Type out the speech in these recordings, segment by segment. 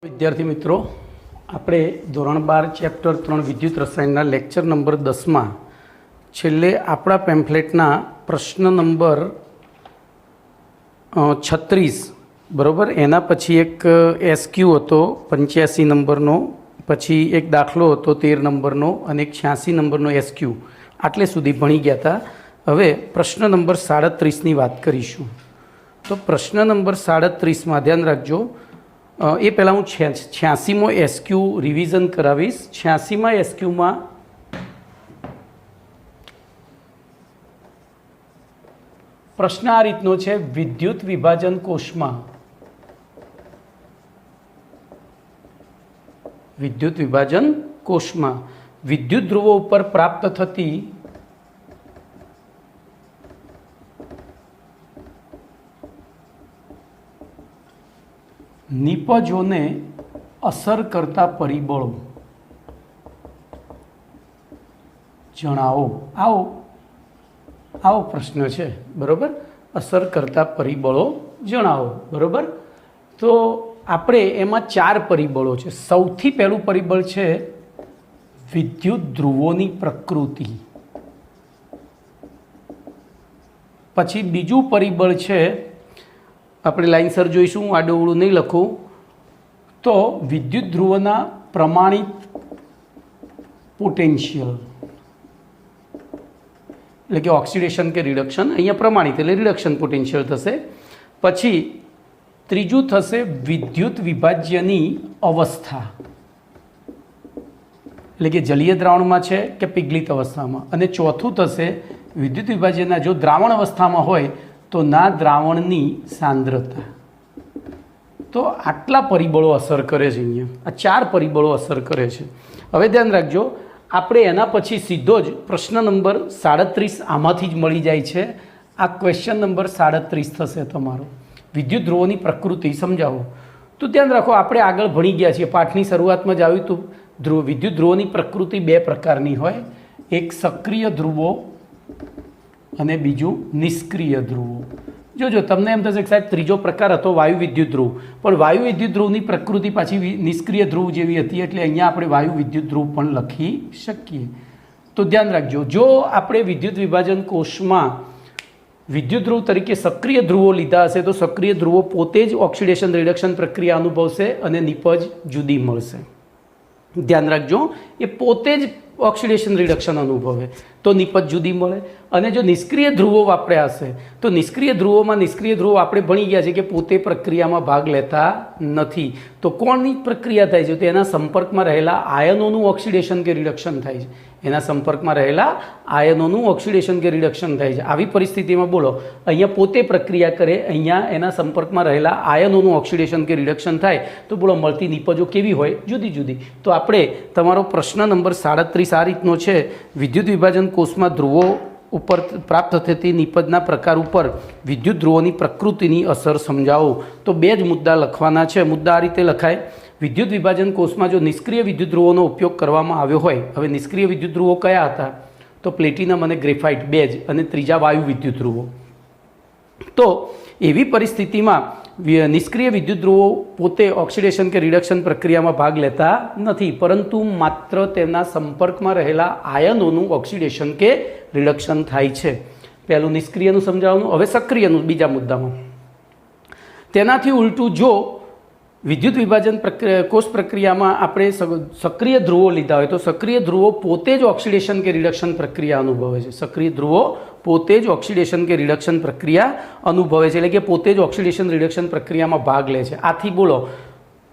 विद्यार्थी मित्रों, આપણે ધોરણ 12 ચેપ્ટર 3 વિદ્યુત રસાયણના લેક્ચર નંબર 10માં છેલ્લે આપણા પેમ્ફલેટના પ્રશ્ન નંબર 36 બરાબર, એના પછી એક એસક્યુ હતો 85 નંબરનો, પછી એક દાખલો હતો 13 નંબરનો અને એક 86 નંબરનો એસક્યુ, આટલે સુધી ભણી ગયા હતા. હવે પ્રશ્ન નંબર 37ની વાત કરીશું. તો પ્રશ્ન નંબર 37માં ધ્યાન રાખજો. એ પહેલાં હું 86મો એસક્યુ રિવિઝન કરાવીશ. 86મા એસક્યુમાં પ્રશ્ન આ રીતનો છે: વિદ્યુત વિભાજન કોષમાં વિદ્યુત ધ્રુવો ઉપર પ્રાપ્ત થતી નિપજોને અસર કરતા પરિબળો જણાવો. આવો પ્રશ્ન છે, બરાબર. અસર કરતા પરિબળો જણાવો, બરાબર. તો આપણે એમાં 4 પરિબળો છે. સૌથી પહેલું પરિબળ છે વિદ્યુત ધ્રુવોની પ્રકૃતિ. પછી બીજું પરિબળ છે, આપણે લાઇનસર જોઈશું, હું આડોવળું નહીં લખું, તો વિદ્યુત ધ્રુવના પ્રમાણિત પોટેન્શિયલ, એટલે કે ઓક્સિડેશન કે રિડક્શન. અહીંયા પ્રમાણિત એટલે રિડક્શન પોટેન્શિયલ થશે. પછી ત્રીજું થશે વિદ્યુત વિભાજ્યની અવસ્થા, એટલે કે જલીય દ્રાવણમાં છે કે પિઘલિત અવસ્થામાં. અને ચોથું થશે વિદ્યુત વિભાજ્યના જો દ્રાવણ અવસ્થામાં હોય તો ના દ્રાવણની સાંદ્રતા. તો આટલા પરિબળો અસર કરે છે. અહીંયા આ 4 પરિબળો અસર કરે છે. હવે ધ્યાન રાખજો, આપણે એના પછી સીધો જ પ્રશ્ન નંબર 37 આમાંથી જ મળી જાય છે. આ ક્વેશ્ચન નંબર 37 થશે તમારો. વિદ્યુત ધ્રુવોની પ્રકૃતિ સમજાવો. તો ધ્યાન રાખો, આપણે આગળ ભણી ગયા છીએ, પાઠની શરૂઆતમાં જ આવ્યું હતું. વિદ્યુત ધ્રુવોની પ્રકૃતિ 2 પ્રકારની હોય, એક સક્રિય ધ્રુવો અને બીજું નિષ્ક્રિય ધ્રુવો. જોજો, તમને એમ થશે કે સાહેબ ત્રીજો પ્રકાર હતો વાયુ વિદ્યુત ધ્રુવ, પણ વાયુ વિદ્યુત ધ્રુવની પ્રકૃતિ પાછી નિષ્ક્રિય ધ્રુવ જેવી હતી, એટલે અહીંયા આપણે વાયુ વિદ્યુત ધ્રુવ પણ લખી શકીએ. તો ધ્યાન રાખજો, જો આપણે વિદ્યુત વિભાજન કોષમાં વિદ્યુત ધ્રુવ તરીકે સક્રિય ધ્રુવો લીધા હશે તો સક્રિય ધ્રુવો પોતે જ ઓક્સિડેશન રિડક્શન પ્રક્રિયા અનુભવશે અને નિપજ જુદી મળશે. ધ્યાન રાખજો, એ પોતે જ ઓક્સિડેશન રિડક્શન અનુભવે તો નિપજ જુદી મળે. અને જો નિષ્ક્રિય ધ્રુવો વાપર્યા હશે તો નિષ્ક્રિય ધ્રુવો આપણે ભણી ગયા છે કે પોતે પ્રક્રિયામાં ભાગ લેતા નથી. તો કોણની પ્રક્રિયા થાય છે? તો એના સંપર્કમાં રહેલા આયનોનું ઓક્સિડેશન કે રિડક્શન થાય છે. આવી પરિસ્થિતિમાં બોલો, અહીંયા પોતે પ્રક્રિયા કરે, અહીંયા એના સંપર્કમાં રહેલા આયનોનું ઓક્સિડેશન કે રિડક્શન થાય, તો બોલો મળતી નિપજો કેવી હોય? જુદી જુદી. તો આપણે તમારો પ્રશ્ન નંબર 37 આ રીતનો છે: વિદ્યુત વિભાજન કોષમાં ધ્રુવો ઉપર પ્રાપ્ત થતી નિપજના પ્રકાર ઉપર વિદ્યુત ધ્રુવોની પ્રકૃતિની અસર સમજાવો. તો 2 જ મુદ્દા લખવાના છે. મુદ્દા આ રીતે લખાય: વિદ્યુત વિભાજન કોષમાં જો નિષ્ક્રિય વિદ્યુત ધ્રુવોનો ઉપયોગ કરવામાં આવ્યો હોય, હવે નિષ્ક્રિય વિદ્યુત ધ્રુવો કયા હતા? તો પ્લેટિનમ અને ગ્રેફાઇટ 2 જ, અને ત્રીજા વાયુ વિદ્યુત ધ્રુવો. તો એવી પરિસ્થિતિમાં નિષ્ક્રિય વિદ્યુત ધ્રુવો પોતે ઓક્સિડેશન કે રિડક્શન પ્રક્રિયામાં ભાગ લેતા નથી, પરંતુ માત્ર તેમના સંપર્કમાં રહેલા આયનોનું ઓક્સિડેશન કે રિડક્શન થાય છે. પહેલું નિષ્ક્રિયનું સમજાવવાનું. હવે સક્રિયનું બીજા મુદ્દામાં. તેનાથી ઉલટું, જો વિદ્યુત વિભાજન કોષ પ્રક્રિયામાં આપણે સક્રિય ધ્રુવો લીધા હોય તો સક્રિય ધ્રુવો પોતે જ ઓક્સિડેશન કે રિડક્શન પ્રક્રિયા અનુભવે છે. સક્રિય ધ્રુવો પોતે જ ઓક્સિડેશન કે રિડક્શન પ્રક્રિયા અનુભવે છે, એટલે કે પોતે જ ઓક્સિડેશન રિડક્શન પ્રક્રિયામાં ભાગ લે છે. આથી બોલો,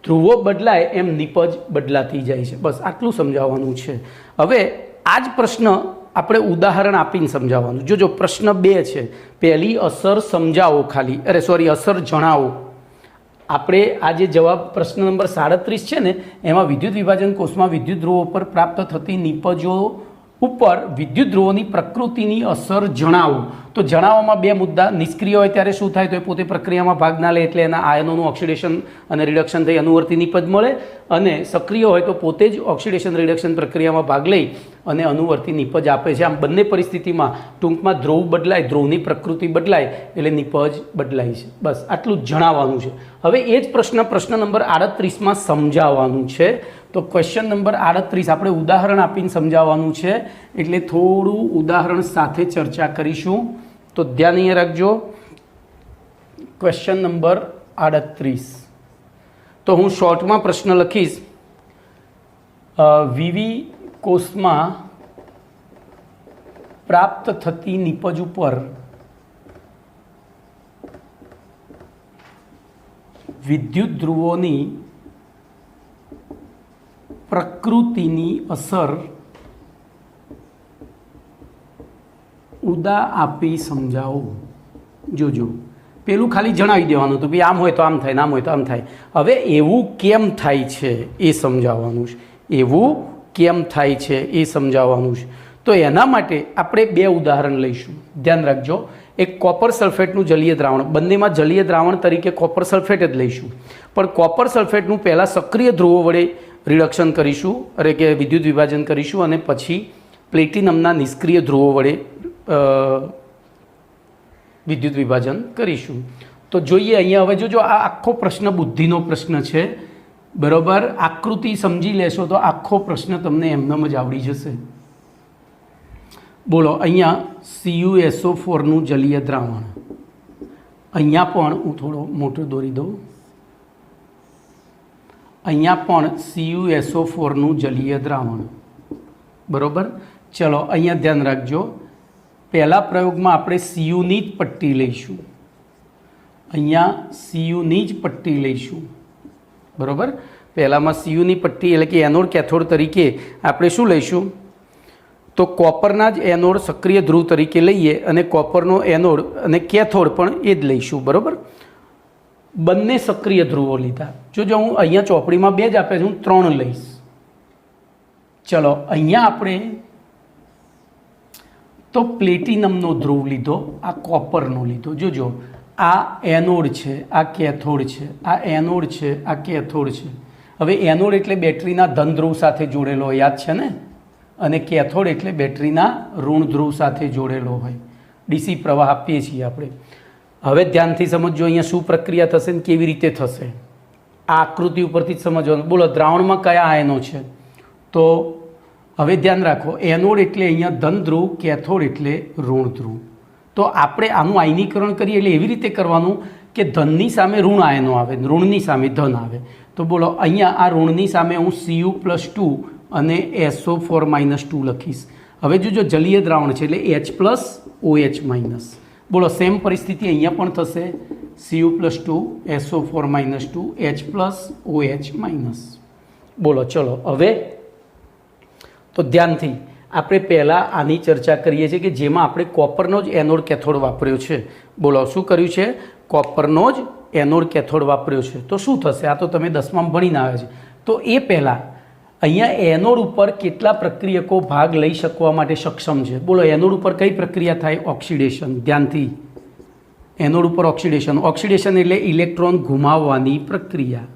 ધ્રુવો બદલાય એમ નિપજ બદલાતી જાય છે. બસ આટલું સમજાવવાનું છે. હવે આ જ પ્રશ્ન આપણે ઉદાહરણ આપીને સમજાવવાનું. જો પ્રશ્ન 2 છે, પહેલી અસર સમજાવો અસર જણાવો. આપણે આ જે જવાબ પ્રશ્ન નંબર 37 છે ને, એમાં વિદ્યુત વિભાજન કોષમાં વિદ્યુત ધ્રુવો ઉપર પ્રાપ્ત થતી નિપજો ઉપર વિદ્યુત ધ્રુવોની પ્રકૃતિની અસર જણાવો. તો જણાવવામાં 2 મુદ્દા: નિષ્ક્રિય હોય ત્યારે શું થાય? તો એ પોતે પ્રક્રિયામાં ભાગ ના લે એટલે એના આયનોનું ઓક્સિડેશન અને રિડક્શન થઈ અનુવર્તી નિપજ મળે, અને સક્રિય હોય તો પોતે જ ઓક્સિડેશન રિડક્શન પ્રક્રિયામાં ભાગ લઈ અને અનુવર્તી નિપજ આપે છે. આમ બંને પરિસ્થિતિમાં ટૂંકમાં ધ્રુવ બદલાય, ધ્રુવની પ્રકૃતિ બદલાય એટલે નિપજ બદલાય છે. બસ આટલું જ જણાવવાનું છે. હવે એ જ પ્રશ્ન નંબર 38માં સમજાવવાનું છે. તો ક્વેશ્ચન નંબર 38 આપણે ઉદાહરણ આપીને સમજાવવાનું છે, એટલે થોડું ઉદાહરણ સાથે ચર્ચા કરીશું. તો ધ્યાન અહીંયા રાખજો. ક્વેશ્ચન નંબર 38 તો હું શોર્ટમાં પ્રશ્ન લખીશ. વિવિ કોષમાં પ્રાપ્ત થતી નિપજ ઉપર વિદ્યુત ધ્રુવોની પ્રકૃતિની અસર ઉદા આપી સમજાવો. જોજો, પેલું ખાલી જણાવી દેવાનું હતું, ભાઈ આમ હોય તો આમ થાય, આમ હોય તો આમ થાય. હવે એવું કેમ થાય છે એ સમજાવવાનું છે. એવું કેમ થાય છે એ સમજાવવાનું છે. તો એના માટે આપણે બે ઉદાહરણ લઈશું. ધ્યાન રાખજો. એક કોપર સલ્ફેટનું જલીય દ્રાવણ, બંનેમાં જલીય દ્રાવણ તરીકે કોપર સલ્ફેટ જ લઈશું, પણ કોપર સલ્ફેટનું પહેલાં સક્રિય ધ્રુવો વડે રિડક્શન કરીશું, એટલે કે વિદ્યુત વિભાજન કરીશું, અને પછી પ્લેટિનમના નિષ્ક્રિય ધ્રુવો વડે વિદ્યુત વિભાજન કરીશું. તો જોઈએ અહીંયા. હવે જોજો, આ આખો પ્રશ્ન બુદ્ધિનો પ્રશ્ન છે, બરાબર. આકૃતિ સમજી લેશો તો આખો પ્રશ્ન તમને એમનેમ જ આવડી જશે. બોલો, અહીંયા CuSO4નું જલીય દ્રાવણ, અહીંયા પણ હું થોડો મોટો દોરી દઉં. અહીંયા પણ CuSO4નું જલીય દ્રાવણ, બરાબર. ચલો અહીંયા ધ્યાન રાખજો. પહેલા પ્રયોગમાં આપણે Cuની જ પટ્ટી લઈશું, અહીંયા Cuની જ પટ્ટી લઈશું, બરાબર. પહેલામાં Cuની પટ્ટી એટલે કે એનોડ કેથોડ તરીકે આપણે શું લઈશું? તો કોપરના જ એનોડ સક્રિય ધ્રુવ તરીકે લઈએ, અને કોપરનો એનોડ અને કેથોડ પણ એ જ લઈશું, બરાબર. બંને સક્રિય ધ્રુવો લીધા. જો હું અહીંયા ચોપડીમાં 2 જ આપે છે, હું 3 લઈશ. ચલો અહીંયા આપણે તો પ્લેટિનમનો ધ્રુવ લીધો, આ કોપરનો લીધો. જોજો, આ એનોડ છે, આ કેથોડ છે, આ એનોડ છે, આ કેથોડ છે. હવે એનોડ એટલે બેટરીના ધન ધ્રુવ સાથે જોડેલો હોય, યાદ છે ને, અને કેથોડ એટલે બેટરીના ઋણ ધ્રુવ સાથે જોડેલો હોય. ડીસી પ્રવાહ આપીએ છીએ આપણે. હવે ધ્યાનથી સમજો અહીંયા શું પ્રક્રિયા થશે ને કેવી રીતે થશે, આ આકૃતિ ઉપરથી જ સમજવાનું. બોલો, દ્રાવણમાં કયા આયનો છે? તો હવે ધ્યાન રાખો, એનોડ એટલે અહીંયા ધન ધ્રુવ, કેથોડ એટલે ઋણ ધ્રુવ. તો આપણે આનું આયનીકરણ કરીએ એટલે એવી રીતે કરવાનું કે ધનની સામે ઋણ આયનો આવે, ઋણની સામે ધન આવે. તો બોલો, અહીંયા આ ઋણની સામે હું Cu+2 અને SO4-2 લખીશ. હવે જો જલીય દ્રાવણ છે એટલે H+OH-. બોલો, સેમ પરિસ્થિતિ અહીંયા પણ થશે. Cu+2 SO4-2 H+OH-. બોલો, ચલો હવે તો ધ્યાનથી આપણે પહેલાં આની ચર્ચા કરીએ છીએ કે જેમાં આપણે કોપરનો જ એનોડ કેથોડ વાપર્યો છે. બોલો, શું કર્યું છે? કોપરનો જ એનોડ કેથોડ વાપર્યો છે. તો શું થશે? આ તો તમે 10માં ભણીને આવ્યા છે. તો એ પહેલાં અહીંયા એનોડ ઉપર કેટલા પ્રક્રિયકો ભાગ લઈ શકવા માટે સક્ષમ છે? બોલો, એનોડ ઉપર કઈ પ્રક્રિયા થાય? ઓક્સિડેશન. ધ્યાનથી, એનોડ ઉપર ઓક્સિડેશન. ઓક્સિડેશન એટલે ઇલેક્ટ્રોન ગુમાવવાની પ્રક્રિયા,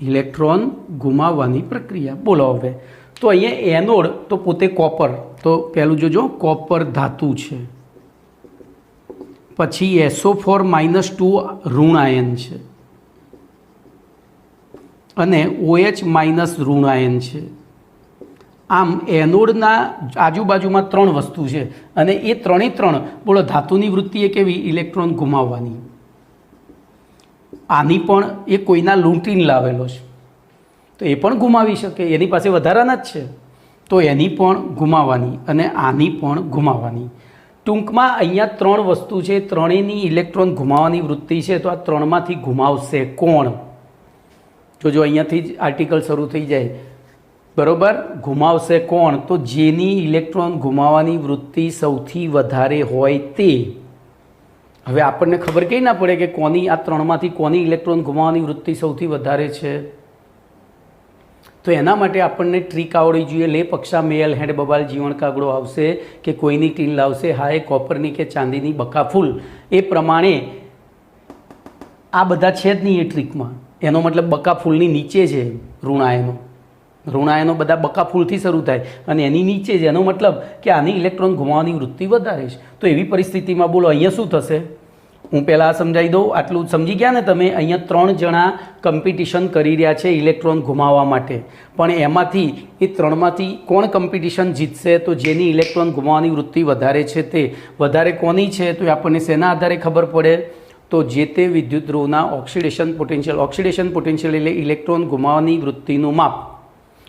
ઇલેક્ટ્રોન ગુમાવવાની પ્રક્રિયા. બોલો, હવે તો અહીંયા એનોડ તો પોતે કોપર, તો પહેલું જોજો, કોપર ધાતુ છે. પછી SO4-2 ઋણ આયન છે, અને OH- ઋણ આયન છે. આમ એનોડના આજુબાજુમાં 3 વસ્તુ છે, અને એ 3 બોલો, ધાતુની વૃત્તિ એ કેવી? ઇલેક્ટ્રોન ગુમાવવાની. આની પણ એ કોઈના લૂંટીને લાવેલો છે, તો એ પણ ગુમાવી શકે, એની પાસે વધારાના જ છે, તો એની પણ ગુમાવવાની, અને આની પણ ગુમાવવાની. ટૂંકમાં અહીંયા 3 વસ્તુ છે, ત્રણેયની ઇલેક્ટ્રોન ગુમાવવાની વૃત્તિ છે. તો આ 3માંથી ગુમાવશે કોણ? જો અહીંયાથી જ આર્ટિકલ શરૂ થઈ જાય, બરાબર. ગુમાવશે કોણ? તો જેની ઇલેક્ટ્રોન ગુમાવવાની વૃત્તિ સૌથી વધારે હોય તે. હવે આપણને ખબર કઈ ના પડે કે કોની, આ 3માંથી કોની ઇલેક્ટ્રોન ગુમાવવાની વૃત્તિ સૌથી વધારે છે? તો એના માટે આપણને ટ્રીક આવડવી જોઈએ. લે પક્ષા મેલ હેડ બબાલ જીવણ કાગડો આવશે કે કોઈની ટીન લાવશે હાય કોપરની કે ચાંદીની બકા ફૂલ. એ પ્રમાણે આ બધા છે જ નહીં એ ટ્રીકમાં. એનો મતલબ બકા ફૂલની નીચે છે ઋણ આયનો, ઋણ આયનો બધા બકા ફૂલથી શરૂ થાય અને એની નીચે જ, એનો મતલબ કે આની ઇલેક્ટ્રોન ગુમાવવાની વૃત્તિ વધારે છે. તો એવી પરિસ્થિતિમાં બોલો અહીંયા શું થશે? હું પહેલાં સમજાવી દઉં. આટલું સમજી ગયા ને તમે? અહીંયા 3 જણા કમ્પિટિશન કરી રહ્યા છે ઇલેક્ટ્રોન ગુમાવવા માટે, પણ એમાંથી એ 3માંથી કોણ કમ્પિટિશન જીતશે? તો જેની ઇલેક્ટ્રોન ગુમાવવાની વૃત્તિ વધારે છે તે. વધારે કોની છે તો આપણને શેના આધારે ખબર પડે? તો જે તે વિદ્યુત ધ્રુવના ઓક્સિડેશન પોટેન્શિયલ. ઓક્સિડેશન પોટેન્શિયલ એટલે ઇલેક્ટ્રોન ગુમાવવાની વૃત્તિનું માપ.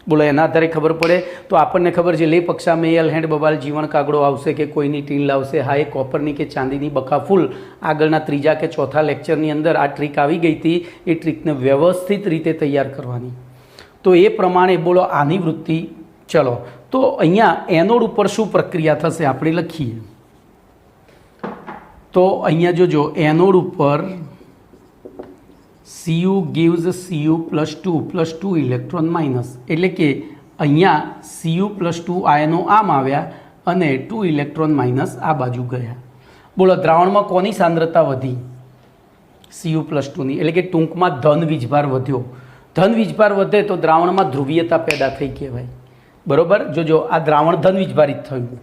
બોલો એના આધારે ખબર પડે. તો આપણને ખબર છે લે પક્ષા મેં એલહેન્ડ બબાલ જીવન કાગડો આવશે કે કોઈની ટીન લાવશે, હા એ કોપરની કે ચાંદીની બકા ફૂલ. આગળના 3જા કે 4થા લેક્ચરની અંદર આ ટ્રીક આવી ગઈ હતી. એ ટ્રીકને વ્યવસ્થિત રીતે તૈયાર કરવાની. તો એ પ્રમાણે બોલો આની વૃત્તિ. ચલો તો અહીંયા એનોડ ઉપર શું પ્રક્રિયા થશે આપણે લખીએ. તો અહીંયા જોજો, એનોડ ઉપર Cu gives Cu+2 electron minus, એટલે કે અહીંયા Cu+2 આયનો આમ આવ્યા અને 2 ઇલેક્ટ્રોન માઇનસ આ બાજુ ગયા. બોલો દ્રાવણમાં કોની સાંદ્રતા વધી? Cu+2ની, એટલે કે ટૂંકમાં ધન વીજભાર વધ્યો. ધન વીજભાર વધે તો દ્રાવણમાં ધ્રુવીયતા પેદા થઈ કહેવાય. બરોબર? જોજો આ દ્રાવણ ધન વીજભારિત થયું.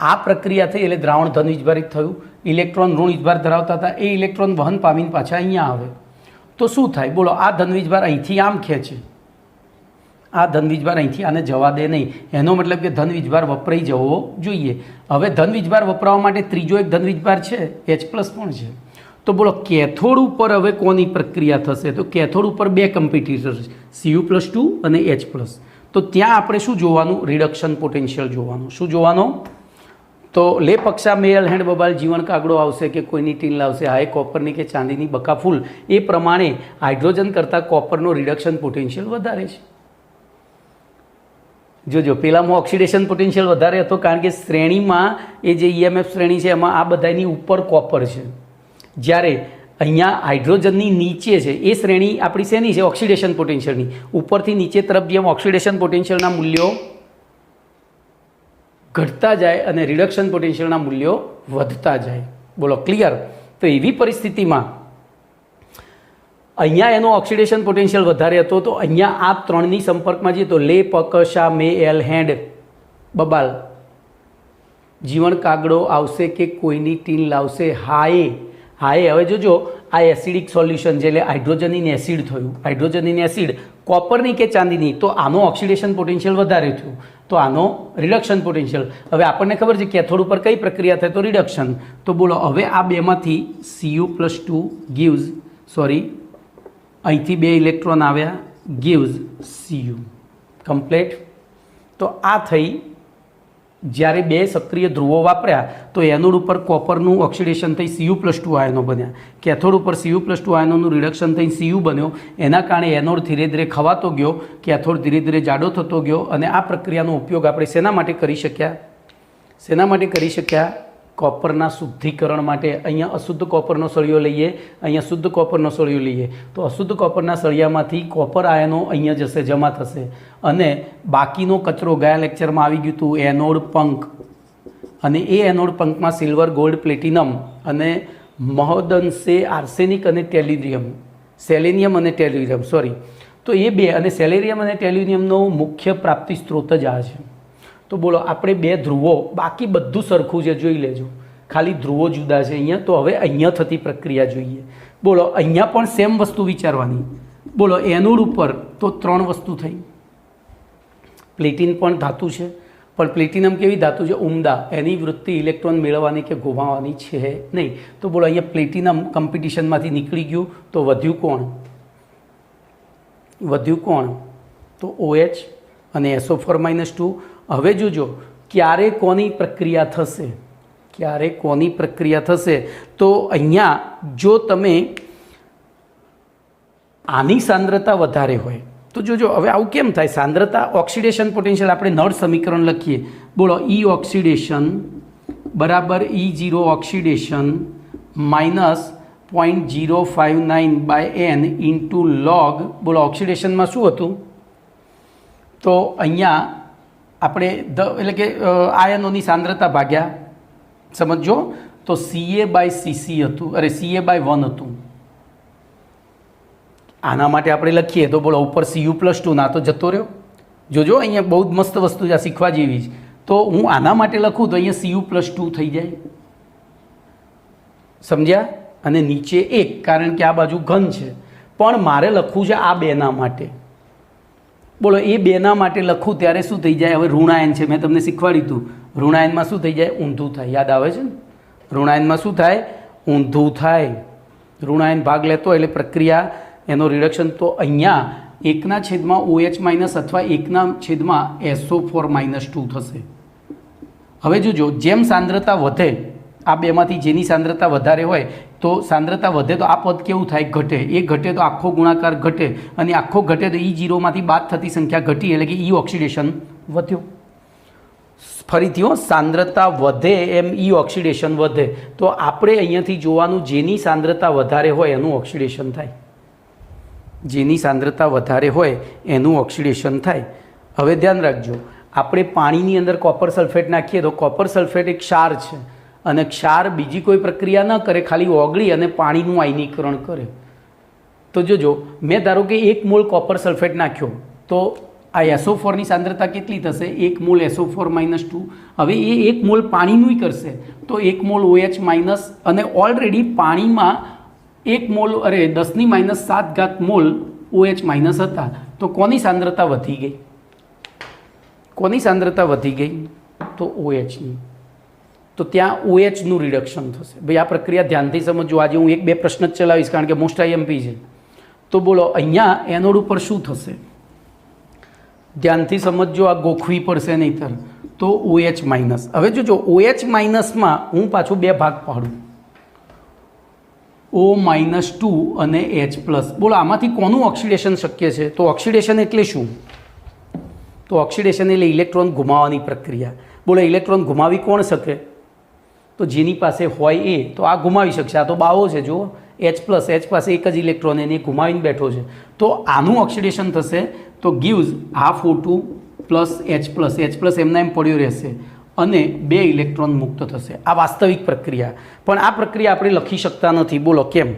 આ પ્રક્રિયા થઈ એટલે દ્રાવણ ધન વીજભારિત થયું. ઇલેક્ટ્રોન ઋણ વીજભાર ધરાવતા હતા એ ઇલેક્ટ્રોન વહન પામીને પાછા અહીંયા આવે. તો શું થાય? બોલો આ ધન વીજભાર અહીંથી આમ ખેંચે, આ ધન વીજભાર અહીંથી આને જવા દે નહીં. એનો મતલબ કે ધન વીજભાર વપરાઈ જવો જોઈએ. હવે ધન વીજભાર વપરાવા માટે ત્રીજો એક ધન વીજભાર છે, H+ પણ છે. તો બોલો કેથોડ ઉપર હવે કોની પ્રક્રિયા થશે? તો કેથોડ ઉપર 2 કમ્પિટિટર છે, Cu+2 અને H+. તો ત્યાં આપણે શું જોવાનું? રિડક્શન પોટેન્શિયલ જોવાનું. શું જોવાનું? તો લે પક્ષા મેં એલહેન્ડ બબાલ જીવન કાગડો આવશે કે કોઈની ટીન લાવશે, હા એ કોપરની કે ચાંદીની બકા ફૂલ. એ પ્રમાણે હાઇડ્રોજન કરતાં કોપરનો રિડક્શન પોટેન્શિયલ વધારે છે. જોજો પેલામાં ઓક્સિડેશન પોટેન્શિયલ વધારે હતો કારણ કે શ્રેણીમાં એ જે EMF શ્રેણી છે એમાં આ બધાની ઉપર કોપર છે, જ્યારે અહીંયા હાઇડ્રોજનની નીચે છે એ શ્રેણી આપણી શેની છે? ઓક્સિડેશન પોટેન્શિયલની. ઉપરથી નીચે તરફ જેમ ઓક્સિડેશન પોટેન્શિયલના મૂલ્યો ઘટતા જાય અને રિડક્શન પોટેન્શિયલના મૂલ્યો વધતા જાય. બોલો ક્લિયર? તો એવી પરિસ્થિતિમાં અહીંયા એનો ઓક્સિડેશન પોટેન્શિયલ વધારે હતો, તો અહીંયા આ 3ની સંપર્કમાં જઈએ તો લે પકશા મે એલહેન્ડ બબાલ જીવન કાગડો આવશે કે કોઈની ટીન લાવશે, હાએ. હવે જોજો આ એસિડિક સોલ્યુશન છે એટલે હાઇડ્રોજન એસિડ થયું. હાઇડ્રોજન એસિડ કોપરની કે ચાંદીની, તો આનો ઓક્સિડેશન પોટેન્શિયલ વધારે થયું, તો આનો રિડક્શન પોટેન્શિયલ. હવે આપણને ખબર છે કેથોડ ઉપર કઈ પ્રક્રિયા થાય? તો રિડક્શન. તો બોલો હવે આ બેમાંથી Cu+2 gives, અહીંથી 2 ઇલેક્ટ્રોન આવ્યા, gives Cu કમ્પ્લીટ. તો આ થઈ. જ્યારે 2 સક્રિય ધ્રુવો વાપર્યા તો એનોડ ઉપર કોપરનું ઓક્સિડેશન થઈ Cu+2 આયનો બન્યા. કેથોડ ઉપર Cu+2 આયનોનું રિડક્શન થઈ Cu બન્યો. એના કારણે એનોડ ધીરે ધીરે ખવાતો ગયો, કેથોડ ધીરે ધીરે જાડો થતો ગયો. અને આ પ્રક્રિયાનો ઉપયોગ આપણે શેના માટે કરી શક્યા? કોપરના શુદ્ધિકરણ માટે. અહીંયા અશુદ્ધ કોપરનો સળિયો લઈએ, અહીંયા શુદ્ધ કોપરનો સળિયો લઈએ, તો અશુદ્ધ કોપરના સળિયામાંથી કોપર આયનો અહીંયા જશે, જમા થશે, અને બાકીનો કચરો ગયા લેક્ચરમાં આવી ગયું હતું એનોડ પંક. અને એ એનોડ પંકમાં સિલ્વર, ગોલ્ડ, પ્લેટિનમ અને મહદઅંશે આર્સેનિક અને સેલેનિયમ અને ટેલ્યુરિયમ તો એ 2 અને સેલેરિયમ અને ટેલ્યુરિયમનો મુખ્ય પ્રાપ્તિ સ્ત્રોત જ આ છે. તો બોલો આપણે 2 ધ્રુવો, બાકી બધું સરખું છે, જોઈ લેજો, ખાલી ધ્રુવો જુદા છે અહીંયા. તો હવે અહીંયા થતી પ્રક્રિયા જોઈએ. બોલો અહીંયા પણ સેમ વસ્તુ વિચારવાની. બોલો એનોડ ઉપર તો 3 વસ્તુ થઈ. પ્લેટિન પણ ધાતુ છે, પણ પ્લેટિનમ કેવી ધાતુ છે? ઉમદા. એની વૃત્તિ ઇલેક્ટ્રોન મેળવવાની કે ગુમાવવાની છે નહીં. તો બોલો અહીંયા પ્લેટિનમ કમ્પિટિશનમાંથી નીકળી ગયું, તો વધ્યું કોણ? તો OH અને SO4-2. હવે જોજો ક્યારે કોની પ્રક્રિયા થશે? તો અહીંયા જો તમે આની સાંદ્રતા વધારે હોય તો જોજો હવે આવું કેમ થાય? સાંદ્રતા, ઓક્સિડેશન પોટેન્શિયલ આપણે નળ સમીકરણ લખીએ. બોલો E ઓક્સિડેશન બરાબર E0 oxidation minus 0.059/n into log. બોલો ઓક્સિડેશનમાં શું હતું? તો અહીંયા આપણે એટલે કે આયનોની સાંદ્રતા ભાગ્યા, સમજો, તો Ca/Cc હતું, Ca/1 હતું. આના માટે આપણે લખીએ તો બોલો ઉપર Cu+2 ના તો જતો રહ્યો, જોજો અહીંયા બહુ જ મસ્ત વસ્તુ છે, આ શીખવા જેવી જ. તો હું આના માટે લખું તો અહીંયા Cu+2 થઈ જાય, સમજ્યા? અને નીચે 1, કારણ કે આ બાજુ ઘન છે. પણ મારે લખવું છે આ બેના માટે. બોલો, એ બેના માટે લખું ત્યારે શું થઈ જાય? હવે ઋણાયન છે, મેં તમને શીખવાડ્યું હતું. ઋણાયનમાં શું થઈ જાય? ઊંધું થાય. યાદ આવે છે ને? ઋણાયનમાં શું થાય? ઊંધું થાય. ઋણાયન ભાગ લેતો એટલે પ્રક્રિયા એનો રિડક્શન. તો અહીંયા 1/OH- અથવા 1/SO4-2 થશે. હવે જોજો, જેમ સાંદ્રતા વધે, આ બેમાંથી જેની સાંદ્રતા વધારે હોય તો સાંદ્રતા વધે તો આ પદ કેવું થાય? ઘટે. એ ઘટે તો આખો ગુણાકાર ઘટે, અને આખો ઘટે તો E0માંથી બાદ થતી સંખ્યા ઘટી, એટલે કે ઓક્સિડેશન વધ્યો. ફરીથી સાંદ્રતા વધે એમ ઓક્સિડેશન વધે. તો આપણે અહીંયાથી જોવાનું, જેની સાંદ્રતા વધારે હોય એનું ઓક્સિડેશન થાય. જેની સાંદ્રતા વધારે હોય એનું ઓક્સિડેશન થાય. હવે ધ્યાન રાખજો, આપણે પાણીની અંદર કોપર સલ્ફેટ નાખીએ તો કોપર સલ્ફેટ એક ક્ષાર છે, અને ક્ષાર બીજી કોઈ પ્રક્રિયા ન કરે, ખાલી ઓગળી અને પાણીનું આયનીકરણ કરે. તો જોજો, મેં ધારો કે 1 મોલ કોપર સલ્ફેટ નાખ્યો તો આ SO4 ની સાંદ્રતા કેટલી થશે? 1 મોલ SO4-2. હવે એ 1 મોલ પાણીનું કરશે તો 1 મોલ OH- અને ઓલરેડી પાણીમાં 1 મોલ 10⁻⁷ મોલ OH- હતા. તો કોની સાંદ્રતા વધી ગઈ? કોની સાંદ્રતા વધી ગઈ? તો OHની. તો ત્યાં OHનું રિડક્શન થશે. ભાઈ, આ પ્રક્રિયા ધ્યાનથી સમજો. આજે હું 1-2 પ્રશ્ન જ ચલાવીશ, કારણ કે મોસ્ટ IMP છે. તો બોલો, અહીંયા એનોડ ઉપર શું થશે? ધ્યાનથી સમજો, આ ગોખવી પડશે નહીંતર. તો OH-. હવે જોજો, OH-માં હું પાછું 2 ભાગ પાડું, O-2 અને H+. બોલો, આમાંથી કોનું ઓક્સિડેશન શક્ય છે? તો ઓક્સિડેશન એટલે શું? તો ઓક્સિડેશન એટલે ઇલેક્ટ્રોન ગુમાવવાની પ્રક્રિયા. બોલો, ઇલેક્ટ્રોન ગુમાવી કોણ શકે? તો જેની પાસે હોય એ તો આ ગુમાવી શકશે. આ તો બાવો છે, જુઓ, H+ પાસે એક જ ઇલેક્ટ્રોન, એને ગુમાવીને બેઠો છે. તો આનું ઓક્સિડેશન થશે તો gives half O2 plus H+. એમના એમ પડ્યો રહેશે અને 2 ઇલેક્ટ્રોન મુક્ત થશે. આ વાસ્તવિક પ્રક્રિયા. પણ આ પ્રક્રિયા આપણે લખી શકતા નથી. બોલો કેમ?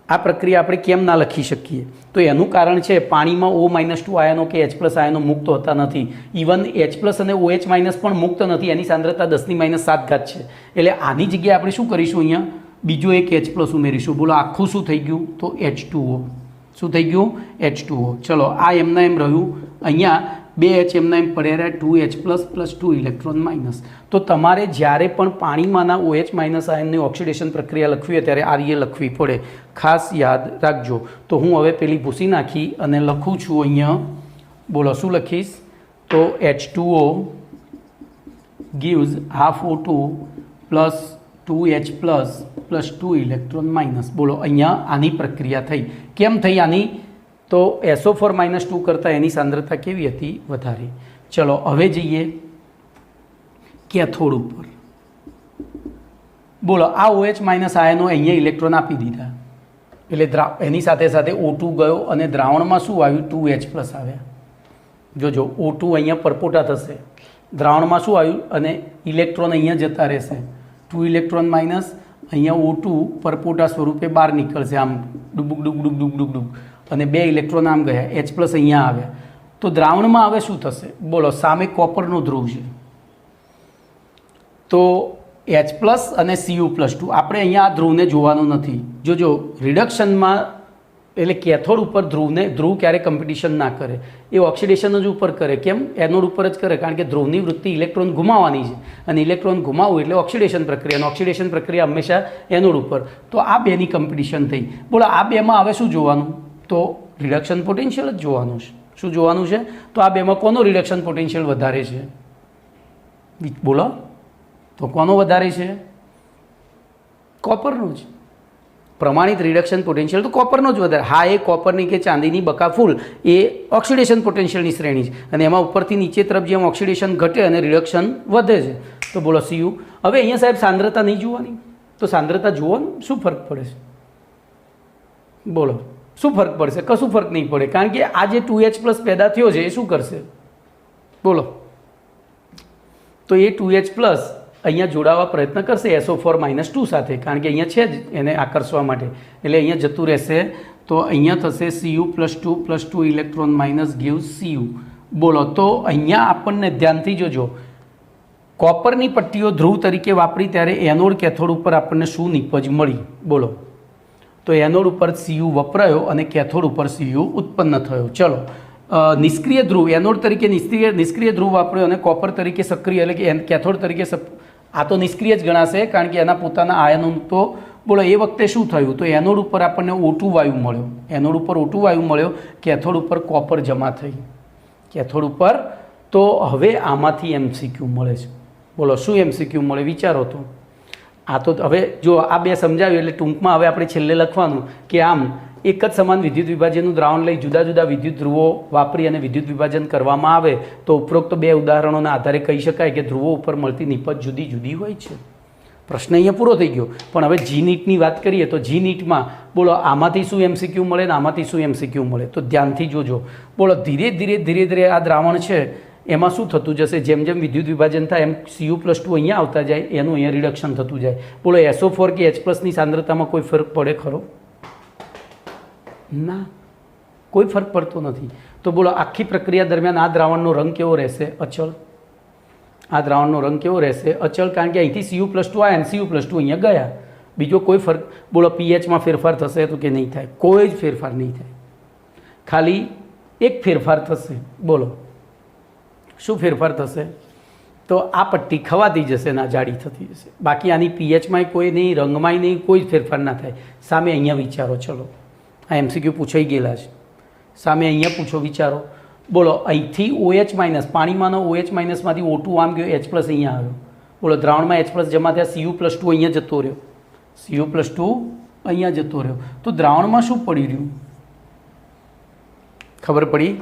આ પ્રક્રિયા આપણે કેમ ના લખી શકીએ? તો એનું કારણ છે, પાણીમાં O-2 આયનો કે H+ આયનો મુક્ત હોતા નથી. ઇવન H+ અને OH- પણ મુક્ત નથી. એની સાંદ્રતા 10⁻⁷ છે. એટલે આની જગ્યાએ આપણે શું કરીશું? અહીંયા બીજો એક H+ ઉમેરીશું. બોલો, આખું શું થઈ ગયું? તો H2O. શું થઈ ગયું? H2O. ચલો, આ એમના એમ રહ્યું. અહીંયા 2 H એમના એમ પડ્યા રહ્યા, 2H+ પ્લસ 2 ઇલેક્ટ્રોન માઇનસ. તો તમારે જ્યારે પણ પાણીમાંના OH- આયનની ઓક્સિડેશન પ્રક્રિયા લખવી હોય ત્યારે આ રીતે લખવી પડે. ખાસ યાદ રાખજો. તો હું હવે પેલી ભૂસી નાખી અને લખું છું અહીંયા. બોલો, શું લખીશ? તો H2O gives half O2 plus 2H+ plus 2 electron minus. બોલો, અહીંયા આની પ્રક્રિયા થઈ. કેમ થઈ આની? તો SO4-2 કરતાં એની સાંદ્રતા કેવી હતી? વધારે. ચલો, હવે જઈએ કેથોડ ઉપર. બોલો, આ OH- આયનો અહીંયા ઇલેક્ટ્રોન આપી દીધા, એટલે એની સાથે સાથે O2 ગયો અને દ્રાવણમાં શું આવ્યું? 2H+ આવ્યા. જોજો, O2 અહીંયા પરપોટા થશે, દ્રાવણમાં શું આવ્યું? અને ઇલેક્ટ્રોન અહીંયા જતા રહેશે, 2 ઇલેક્ટ્રોન માઇનસ. અહીંયા O2 પરપોટા સ્વરૂપે બહાર નીકળશે, આમ ડુબુક ડુબ ડુબ ડુબ ડુબ ડુબ, અને 2 ઇલેક્ટ્રોન આમ ગયા, H+ અહીંયા આવ્યા. તો દ્રાવણમાં હવે શું થશે? બોલો, સામે કોપરનો ધ્રુવ છે તો H+ અને Cu+2. આપણે અહીંયા આ ધ્રુવને જોવાનું નથી. જોજો, રિડક્શનમાં એટલે કેથોડ ઉપર ધ્રુવ ક્યારે કોમ્પિટિશન ના કરે, એ ઓક્સિડેશન જ ઉપર કરે. કેમ? એનોડ ઉપર જ કરે, કારણ કે ધ્રુવની વૃત્તિ ઇલેક્ટ્રોન ગુમાવવાની છે, અને ઇલેક્ટ્રોન ગુમાવવું એટલે ઓક્સિડેશન પ્રક્રિયા, અને ઓક્સિડેશન પ્રક્રિયા હંમેશા એનોડ ઉપર. તો આ બેની કોમ્પિટિશન થઈ. બોલો, આ બેમાં હવે શું જોવાનું? તો રિડક્શન પોટેન્શિયલ જ જોવાનું છે. શું જોવાનું છે? તો આ બેમાં કોનો રિડક્શન પોટેન્શિયલ વધારે છે? બોલો, તો કોનો વધારે છે? કોપરનો જ. પ્રમાણિત રિડક્શન પોટેન્શિયલ તો કોપરનો જ વધારે. હા, એ કોપરની કે ચાંદીની બકા ફૂલ એ ઓક્સિડેશન પોટેન્શિયલની શ્રેણી છે, અને એમાં ઉપરથી નીચે તરફ જેમ ઓક્સિડેશન ઘટે અને રિડક્શન વધે છે. તો બોલો Cu. હવે અહીંયા સાહેબ સાંદ્રતા નહીં જોવાની, તો સાંદ્રતા જોવાનું શું ફરક પડે છે? બોલો, શું ફરક પડશે? કશું ફરક નહીં પડે, કારણ કે આ જે 2H+ પેદા થયો છે એ શું કરશે? બોલો, તો એ 2H+ અહીંયા જોડાવા પ્રયત્ન કરશે SO4-2 સાથે, કારણ કે અહીંયા છે જ એને આકર્ષવા માટે, એટલે અહીંયા જતું રહેશે. તો અહીંયા થશે Cu+2 + 2 electron minus gives Cu, બોલો તો અહીંયા આપણને ધ્યાનથી જોજો, કોપરની પટ્ટીઓ ધ્રુવ તરીકે વાપરી ત્યારે એનોડ કેથોડ ઉપર આપણને શું નિપજ મળી? બોલો તો એનોડ ઉપર Cu વપરાયો અને કેથોડ ઉપર Cu ઉત્પન્ન થયો. ચલો નિષ્ક્રિય ધ્રુવ, એનોડ તરીકે નિષ્ક્રિય ધ્રુવ વાપર્યો અને કોપર તરીકે સક્રિય એટલે કે કેથોડ તરીકે આ તો નિષ્ક્રિય જ ગણાશે કારણ કે એના પોતાના આયનો. તો બોલો એ વખતે શું થયું? તો એનોડ ઉપર આપણને O2 વાયુ મળ્યો, એનોડ ઉપર O2 વાયુ મળ્યો, કેથોડ ઉપર કોપર જમા થઈ, કેથોડ ઉપર. તો હવે આમાંથી MCQ મળે છે. બોલો શું MCQ મળે? વિચારો તો. આ તો હવે જો આ બે સમજાવ્યું એટલે ટૂંકમાં હવે આપણે છેલ્લે લખવાનું કે આમ એક જ સમાન વિદ્યુત વિભાજનનું દ્રાવણ લઈ જુદા જુદા વિદ્યુત ધ્રુવો વાપરી અને વિદ્યુત વિભાજન કરવામાં આવે તો ઉપરોક્ત બે ઉદાહરણોના આધારે કહી શકાય કે ધ્રુવો ઉપર મળતી નિપજ જુદી જુદી હોય છે. પ્રશ્ન અહીંયા પૂરો થઈ ગયો. પણ હવે જી નીટની વાત કરીએ તો જી નીટમાં બોલો આમાંથી શું MCQ મળે ને આમાંથી શું MCQ મળે? તો ધ્યાનથી જોજો. બોલો ધીરે ધીરે આ દ્રાવણ છે એમાં શું થતું જશે? જેમ જેમ વિદ્યુત વિભાજન થાય એમ Cu+2 અહીંયા આવતા જાય, એનું અહીંયા રિડક્શન થતું જાય. બોલો SO4 કે H+ની સાંદ્રતામાં કોઈ ફરક પડે ખરો? ના, કોઈ ફરક પડતો નથી. તો બોલો આખી પ્રક્રિયા દરમિયાન આ દ્રાવણનો રંગ કેવો રહેશે? અચળ. આ દ્રાવણનો રંગ કેવો રહેશે? અચળ. કારણ કે અહીંથી Cu+2 આ Cu+2 અહીંયા ગયા. બીજો કોઈ ફરક બોલો pHમાં ફેરફાર થશે તો કે નહીં થાય? કોઈ જ ફેરફાર નહીં થાય. ખાલી એક ફેરફાર થશે. બોલો શું ફેરફાર થશે? તો આ પટ્ટી ખવાતી જશે ને આ જાડી થતી જશે. બાકી આની pHમાંય કોઈ નહીં, રંગમાંય નહીં, કોઈ જ ફેરફાર ના થાય. સામે અહીંયા વિચારો. ચલો આ MCQ પૂછાઈ ગયેલા છે. સામે અહીંયા પૂછો, વિચારો. બોલો અહીંથી OH- પાણીમાંનો OH- માંથી O2 આમ ગયો, H+ અહીંયા આવ્યો. બોલો દ્રાવણમાં H+ જમા થયા, Cu+2 અહીંયા જતો રહ્યો, Cu+2 અહીંયા જતો રહ્યો. તો દ્રાવણમાં શું પડી રહ્યું? ખબર પડી?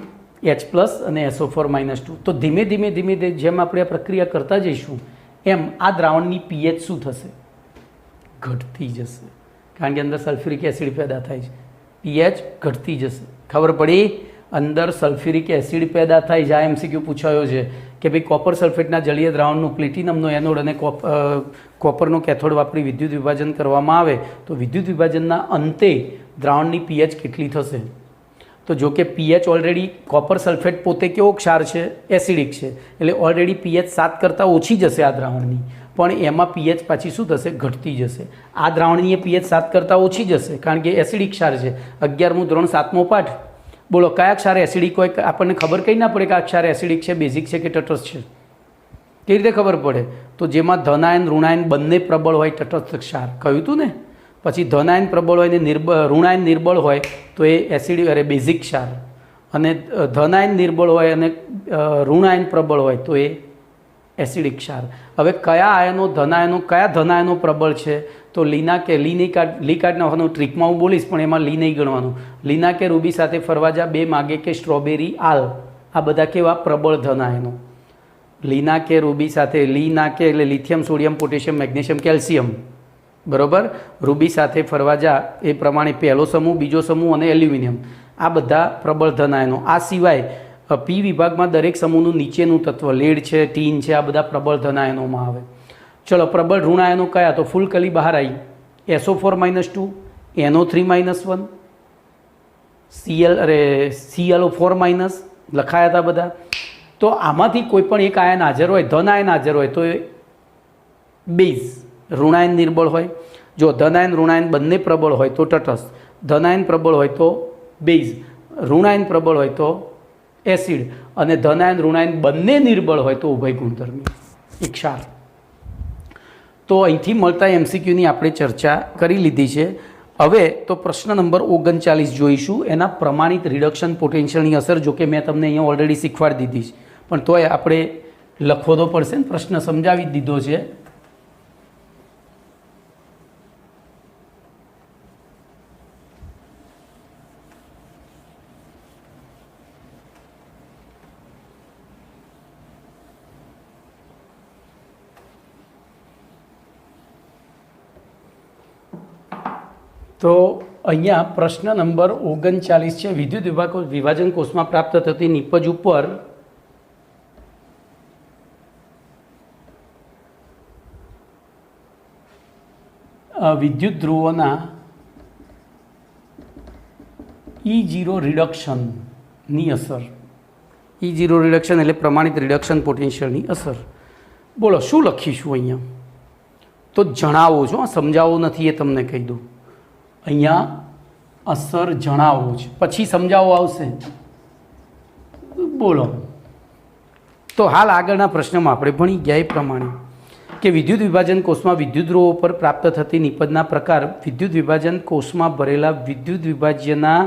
H+ અને SO4-2. તો ધીમે ધીમે જેમ આપણે આ પ્રક્રિયા કરતા જઈશું એમ આ દ્રાવણની pH શું થશે? ઘટતી જશે. કારણ કે અંદર સલ્ફ્યુરિક એસિડ પેદા થાય છે, pH ઘટતી જશે. ખબર પડી? અંદર સલ્ફ્યુરિક એસિડ પેદા થાય છે. આ MCQ પૂછાયો છે કે ભાઈ કોપર સલ્ફેટના જલીય દ્રાવણનું પ્લેટિનમનો એનોડ અને કોપરનો કેથોડ વાપરી વિદ્યુત વિભાજન કરવામાં આવે તો વિદ્યુત વિભાજનના અંતે દ્રાવણની pH કેટલી થશે? તો જો કે pH ઓલરેડી કોપર સલ્ફેટ પોતે કેવો ક્ષાર છે? એસિડિક છે. એટલે ઓલરેડી pH 7 કરતાં ઓછી જશે આ દ્રાવણની, પણ એમાં pH પાછી શું થશે? ઘટતી જશે. આ દ્રાવણની pH 7 કરતાં ઓછી જશે કારણ કે એસિડિક ક્ષાર છે. 11મું ધોરણ 7મો પાઠ. બોલો કયા ક્ષાર એસિડિક હોય? આપણને ખબર કઈ ના પડે કે આ ક્ષાર એસિડિક છે, બેઝિક છે કે તટસ્થ છે? કેવી રીતે ખબર પડે? તો જેમાં ધનાયન ઋણાયન બંને પ્રબળ હોય તટસ્થ ક્ષાર કહ્યું હતું ને. પછી ધનાયન પ્રબળ હોય ને ઋણાયન નિર્બળ હોય તો એ એસિડિક બેઝિક ક્ષાર, અને ધનાયન નિર્બળ હોય અને ઋણાયન પ્રબળ હોય તો એ એસિડિક ક્ષાર. હવે કયા આયનો કયા ધનાયનો પ્રબળ છે? તો લીના કે લી કાર્ડ નાખવાનું. ટ્રીકમાં હું બોલીશ પણ એમાં લી નહીં ગણવાનું. લીના કે રૂબી સાથે ફરવા જા, બે માગે કે સ્ટ્રોબેરી આલ, આ બધા કેવા? પ્રબળ ધનાયનો. લીના કે રૂબી સાથે, લીના કે એટલે lithium, sodium, potassium, magnesium, calcium, બરાબર. રૂબી સાથે ફરવા જા એ પ્રમાણે પહેલો સમૂહ, બીજો સમૂહ અને એલ્યુમિનિયમ, આ બધા પ્રબળ ધનાયનો. આ સિવાય પી વિભાગમાં દરેક સમૂહનું નીચેનું તત્વ લેડ છે, ટીન છે, આ બધા પ્રબળ ધનાયનોમાં આવે. ચલો પ્રબળ ઋણાયનો કયા? તો ફૂલ કલી બહાર આવી. SO4-2, NO3-1, ClO4- લખાયા હતા બધા. તો આમાંથી કોઈ પણ એક આયન હાજર હોય, ધન આયન હાજર હોય તો એ બેઝ. ઋણાયન નિર્બળ હોય. જો ધનાયન ઋણાયન બંને પ્રબળ હોય તો તટસ્થ, ધનાયન પ્રબળ હોય તો બેઝ, ઋણાયન પ્રબળ હોય તો એસિડ, અને ધનાયન ઋણાયન બંને નિર્બળ હોય તો ઉભય ગુણધર્મી એક ક્ષાર. તો અહીંથી મળતા MCQની આપણે ચર્ચા કરી લીધી છે. હવે તો પ્રશ્ન નંબર 39 જોઈશું. એના પ્રમાણિત રિડક્શન પોટેન્શિયલની અસર. જો કે મેં તમને અહીંયા ઓલરેડી શીખવાડી દીધી છે, પણ તોય આપણે લખવો તો પડશે ને, પ્રશ્ન સમજાવી જ દીધો છે. તો અહીંયા પ્રશ્ન નંબર 39 છે. વિદ્યુત વિભાજન કોષમાં પ્રાપ્ત થતી નિપજ ઉપર વિદ્યુત ધ્રુવોના E0 રિડક્શનની અસર. E0 રિડક્શન એટલે પ્રમાણિત રિડક્શન પોટેન્શિયલની અસર. બોલો શું લખીશું અહીંયા? તો જણાવો છો, સમજાવો નથી એ તમને કહી દઉં. અહીંયા અસર જણાવો છે, પછી સમજાવો આવશે. બોલો. તો હાલ આગળના પ્રશ્નમાં આપણે ભણી ગયા એ પ્રમાણે કે વિદ્યુત વિભાજન કોષમાં વિદ્યુત ધ્રુવો પર પ્રાપ્ત થતી નિપજના પ્રકાર વિદ્યુત વિભાજન કોષમાં ભરેલા વિદ્યુત વિભાજ્યના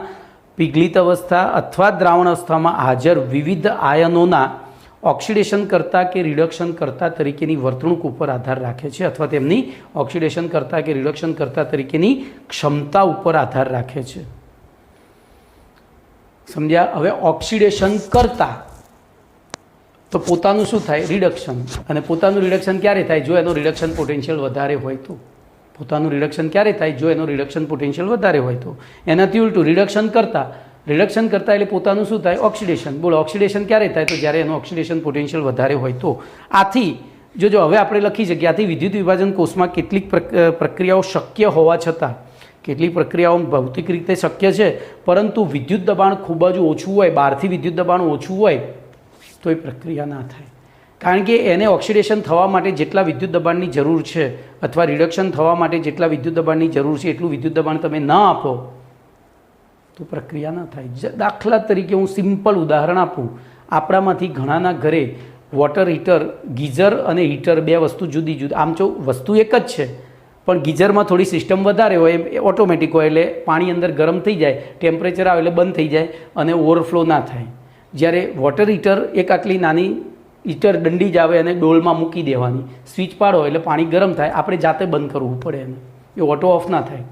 પીગલિત અવસ્થા અથવા દ્રાવણ અવસ્થામાં હાજર વિવિધ આયનોના ઓક્સિડેશન કરતા કે રિડક્શન કરતા તરીકેની વર્તણૂક ઉપર આધાર રાખે છે અથવા તેમની ઓક્સિડેશન કરતા કે રિડક્શન કરતા તરીકેની ક્ષમતા ઉપર આધાર રાખે છે. સમજ્યા? હવે ઓક્સિડેશન કરતા તો પોતાનું શું થાય? રિડક્શન. અને પોતાનું રિડક્શન ક્યારે થાય? જો એનો રિડક્શન પોટેન્શિયલ વધારે હોય તો. પોતાનું રિડક્શન ક્યારે થાય? જો એનો રિડક્શન પોટેન્શિયલ વધારે હોય તો. એનાથી ઉલટું રિડક્શન કરતાં એટલે પોતાનું શું થાય? ઓક્સિડેશન. બોલો ઓક્સિડેશન ક્યારે થાય? તો જ્યારે એનું ઓક્સિડેશન પોટેન્શિયલ વધારે હોય તો. આથી જો હવે આપણે લખી શકીએ આથી વિદ્યુત વિભાજન કોષમાં કેટલીક પ્રક્રિયાઓ શક્ય હોવા છતાં કેટલીક પ્રક્રિયાઓ ભૌતિક રીતે શક્ય છે પરંતુ વિદ્યુત દબાણ ખૂબ જ ઓછું હોય, બહારથી વિદ્યુત દબાણ ઓછું હોય તો એ પ્રક્રિયા ના થાય. કારણ કે એને ઓક્સિડેશન થવા માટે જેટલા વિદ્યુત દબાણની જરૂર છે અથવા રિડક્શન થવા માટે જેટલા વિદ્યુત દબાણની જરૂર છે એટલું વિદ્યુત દબાણ તમે ન આપો તો પ્રક્રિયા ન થાય. દાખલા તરીકે હું સિમ્પલ ઉદાહરણ આપું. આપણામાંથી ઘણાના ઘરે વોટર હીટર, ગીઝર અને હીટર બે વસ્તુ જુદી જુદી, આમ તો વસ્તુ એક જ છે પણ ગીઝરમાં થોડી સિસ્ટમ વધારે હોય, એ ઓટોમેટિક હોય એટલે પાણી અંદર ગરમ થઈ જાય, ટેમ્પરેચર આવે એટલે બંધ થઈ જાય અને ઓવરફ્લો ના થાય. જ્યારે વોટર હીટર એક આટલી નાની હીટર દંડી જ આવે અને ડોલમાં મૂકી દેવાની, સ્વિચ પાડો એટલે પાણી ગરમ થાય, આપણે જાતે બંધ કરવું પડે એને, એ ઓટો ઓફ ના થાય.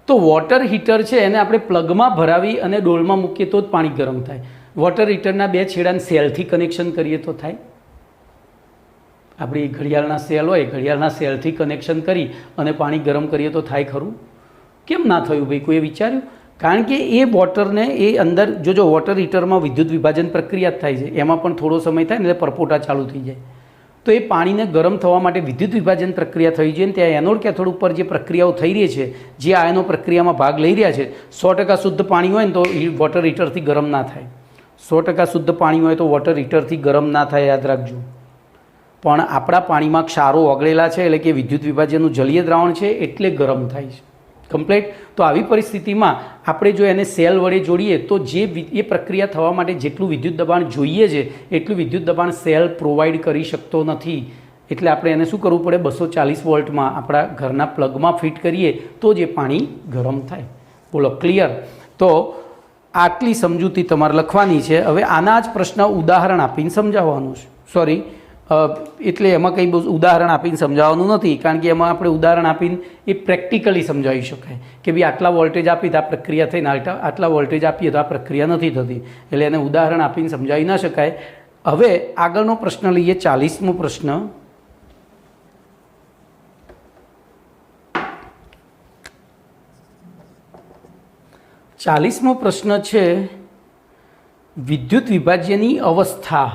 તો વોટર હીટર છે એને આપણે પ્લગમાં ભરાવી અને ડોલમાં મૂકીએ તો જ પાણી ગરમ થાય. વોટર હીટરના બે છેડાને સેલથી કનેક્શન કરીએ તો થાય. આપણી ઘડિયાળના સેલ હોય, ઘડિયાળના સેલથી કનેક્શન કરી અને પાણી ગરમ કરીએ તો થાય ખરું? કેમ ના થયું ભાઈ? કોઈએ વિચાર્યું? કારણ કે એ વોટરને એ અંદર જો વોટર હીટરમાં વિદ્યુત વિભાજન પ્રક્રિયા થાય છે, એમાં પણ થોડો સમય થાય ને એટલે પરપોટા ચાલુ થઈ જાય. તો એ પાણીને ગરમ થવા માટે વિદ્યુત વિભાજન પ્રક્રિયા થઈ જોઈએ ને ત્યાં એનોડ કેથોડ ઉપર જે પ્રક્રિયાઓ થઈ રહી છે, જે આયનો પ્રક્રિયામાં ભાગ લઈ રહ્યા છે, 100% શુદ્ધ પાણી હોય ને તો વોટર હીટરથી ગરમ ના થાય. 100% શુદ્ધ પાણી હોય તો વોટર હીટરથી ગરમ ના થાય, યાદ રાખજો. પણ આપણા પાણીમાં ક્ષારો ઓગળેલા છે એટલે કે વિદ્યુત વિભાજનનું જલીય દ્રાવણ છે એટલે ગરમ થાય છે. કમ્પ્લીટ. તો આવી પરિસ્થિતિમાં આપણે જો એને સેલ વડે જોડીએ તો જે એ પ્રક્રિયા થવા માટે જેટલું વિદ્યુત દબાણ જોઈએ છે એટલું વિદ્યુત દબાણ સેલ પ્રોવાઈડ કરી શકતો નથી. એટલે આપણે એને શું કરવું પડે? 240 વોલ્ટમાં આપણા ઘરના પ્લગમાં ફિટ કરીએ તો જ એ પાણી ગરમ થાય. બોલો ક્લિયર? તો આટલી સમજૂતી તમારે લખવાની છે. હવે આના જ પ્રશ્ન ઉદાહરણ આપીને સમજાવવાનું છે. સોરી, એટલે એમાં કંઈ બહુ ઉદાહરણ આપીને સમજાવવાનું નથી, કારણ કે એમાં આપણે ઉદાહરણ આપીને એ પ્રેક્ટિકલી સમજાવી શકાય કે ભાઈ આટલા વોલ્ટેજ આપી તો આ પ્રક્રિયા થઈને આટલા વોલ્ટેજ આપીએ તો આ પ્રક્રિયા નથી થતી, એટલે એને ઉદાહરણ આપીને સમજાવી ના શકાય. હવે આગળનો પ્રશ્ન લઈએ, 40મો પ્રશ્ન. ચાલીસમો પ્રશ્ન છે વિદ્યુત વિભાજ્યની અવસ્થા.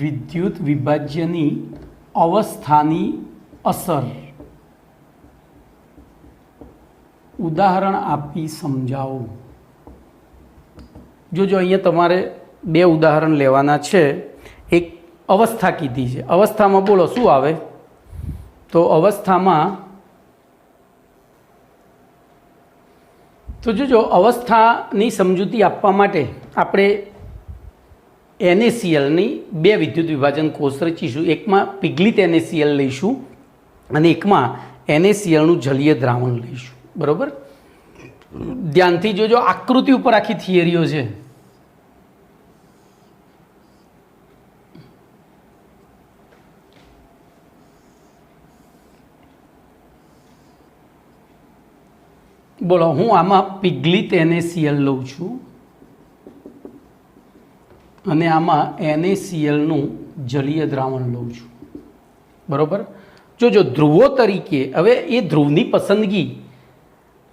વિદ્યુત વિભાજ્યની અવસ્થાની અસર ઉદાહરણ આપી સમજાવો. જો અહીંયા તમારે બે ઉદાહરણ લેવાના છે. એક અવસ્થા કીધી છે. અવસ્થામાં બોલો શું આવે? તો અવસ્થામાં તો જો અવસ્થાની સમજૂતી આપવા માટે આપણે NaClની બે વિદ્યુત વિભાજન કોષ રચીશું. એકમાં પીગલિત NaCl લઈશું અને એકમાં NaClનું જલીય દ્રાવણ લઈશું. બરાબર? ધ્યાનથી જોજો, આકૃતિ ઉપર આખી થિયરીઓ છે. બોલો, હું આમાં પીગલિત NaCl લઉં છું અને આમાં NaClનું જલીય દ્રાવણ લઉં છું. બરાબર? જો ધ્રુવો તરીકે, હવે એ ધ્રુવની પસંદગી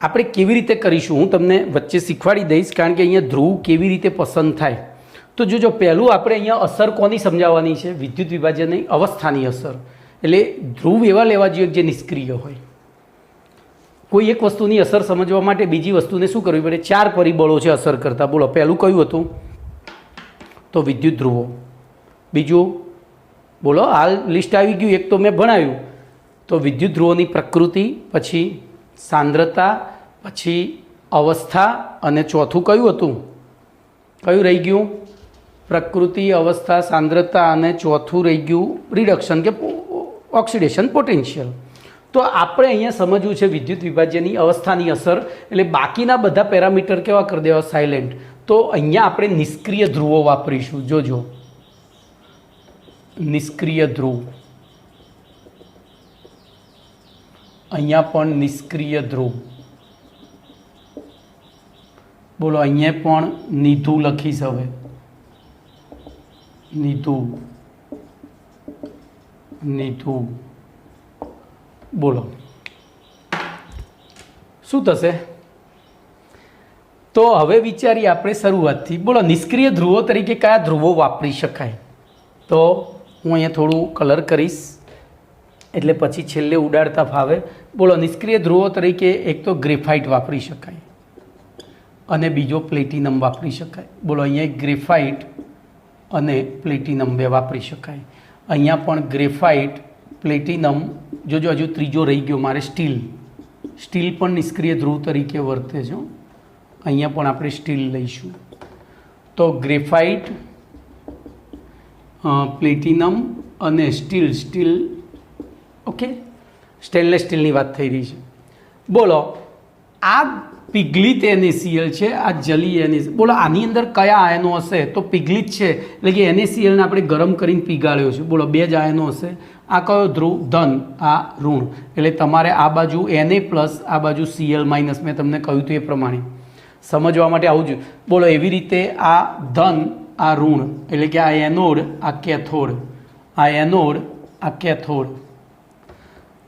આપણે કેવી રીતે કરીશું હું તમને વચ્ચે શીખવાડી દઈશ, કારણ કે અહીંયા ધ્રુવ કેવી રીતે પસંદ થાય. તો જો પહેલું આપણે અહીંયા અસર કોની સમજાવવાની છે? વિદ્યુત વિભાજનની અવસ્થાની અસર. એટલે ધ્રુવ એવા લેવા જોઈએ જે નિષ્ક્રિય હોય. કોઈ એક વસ્તુની અસર સમજવા માટે બીજી વસ્તુને શું કરવી પડે? 4 પરિબળો છે અસર કરતા. બોલો, પહેલું કયું હતું? તો વિદ્યુત ધ્રુવો. બીજું બોલો, હાલ લિસ્ટ આવી ગયું, એક તો મેં ભણાવ્યું. તો વિદ્યુત ધ્રુવોની પ્રકૃતિ, પછી સાંદ્રતા, પછી અવસ્થા, અને ચોથું કયું હતું? કયું રહી ગયું? પ્રકૃતિ, અવસ્થા, સાંદ્રતા, અને ચોથું રહી ગયું રિડક્શન કે ઓક્સિડેશન પોટેન્શિયલ. તો આપણે અહીંયા સમજવું છે વિદ્યુત વિભાજ્યની અવસ્થાની અસર, એટલે બાકીના બધા પેરામીટર કેવા કરી દેવા? સાયલેન્ટ. તો અહીંયા આપણે નિષ્ક્રિય ધ્રુવો વાપરીશું. જોજો, નિષ્ક્રિય ધ્રુવ. અહીંયા પણ નિષ્ક્રિય ધ્રુવ. બોલો, અહીંયા પણ નિધુ લખીશ. હવે નિધુ, નિધુ. બોલો શું થશે? તો હવે વિચારીએ આપણે શરૂઆતથી. બોલો, નિષ્ક્રિય ધ્રુવો તરીકે કયા ધ્રુવો વાપરી શકાય? તો હું અહીંયા થોડું કલર કરીશ, એટલે પછી છેલ્લે ઉડાડતા ફાવે. બોલો, નિષ્ક્રિય ધ્રુવો તરીકે એક તો ગ્રેફાઇટ વાપરી શકાય, અને બીજો પ્લેટિનમ વાપરી શકાય. બોલો, અહીંયા ગ્રેફાઇટ અને પ્લેટિનમ બે વાપરી શકાય. અહીંયા પણ ગ્રેફાઇટ, પ્લેટિનમ. જોજો, હજુ ત્રીજો રહી ગયો મારે, સ્ટીલ. સ્ટીલ પણ નિષ્ક્રિય ધ્રુવ તરીકે વર્તે છે. અહીંયા પણ આપણે સ્ટીલ લઈશું. તો ગ્રેફાઇટ, પ્લેટિનમ અને સ્ટીલ. સ્ટીલ, ઓકે, સ્ટેનલેસ સ્ટીલની વાત થઈ રહી છે. બોલો, આ પિઘલિત NaCl છે, આ જલી NaCl. બોલો, આની અંદર કયા આયનો હશે? તો પિઘલિત છે, એટલે કે NaClને આપણે ગરમ કરીને પીગાળ્યો છે. બોલો, 2 જ આયનો હશે. આ કયો ધ્રુવ? ધન, આ ઋણ. એટલે તમારે આ બાજુ Na+, આ બાજુ Cl-. મેં તમને કહ્યું હતું એ પ્રમાણે સમજવા માટે આવું જ. બોલો, એવી રીતે આ ધન, આ ઋણ, એટલે કે આ એનોડ, આ કેથોડ. આ એનોડ, આ કેથોડ.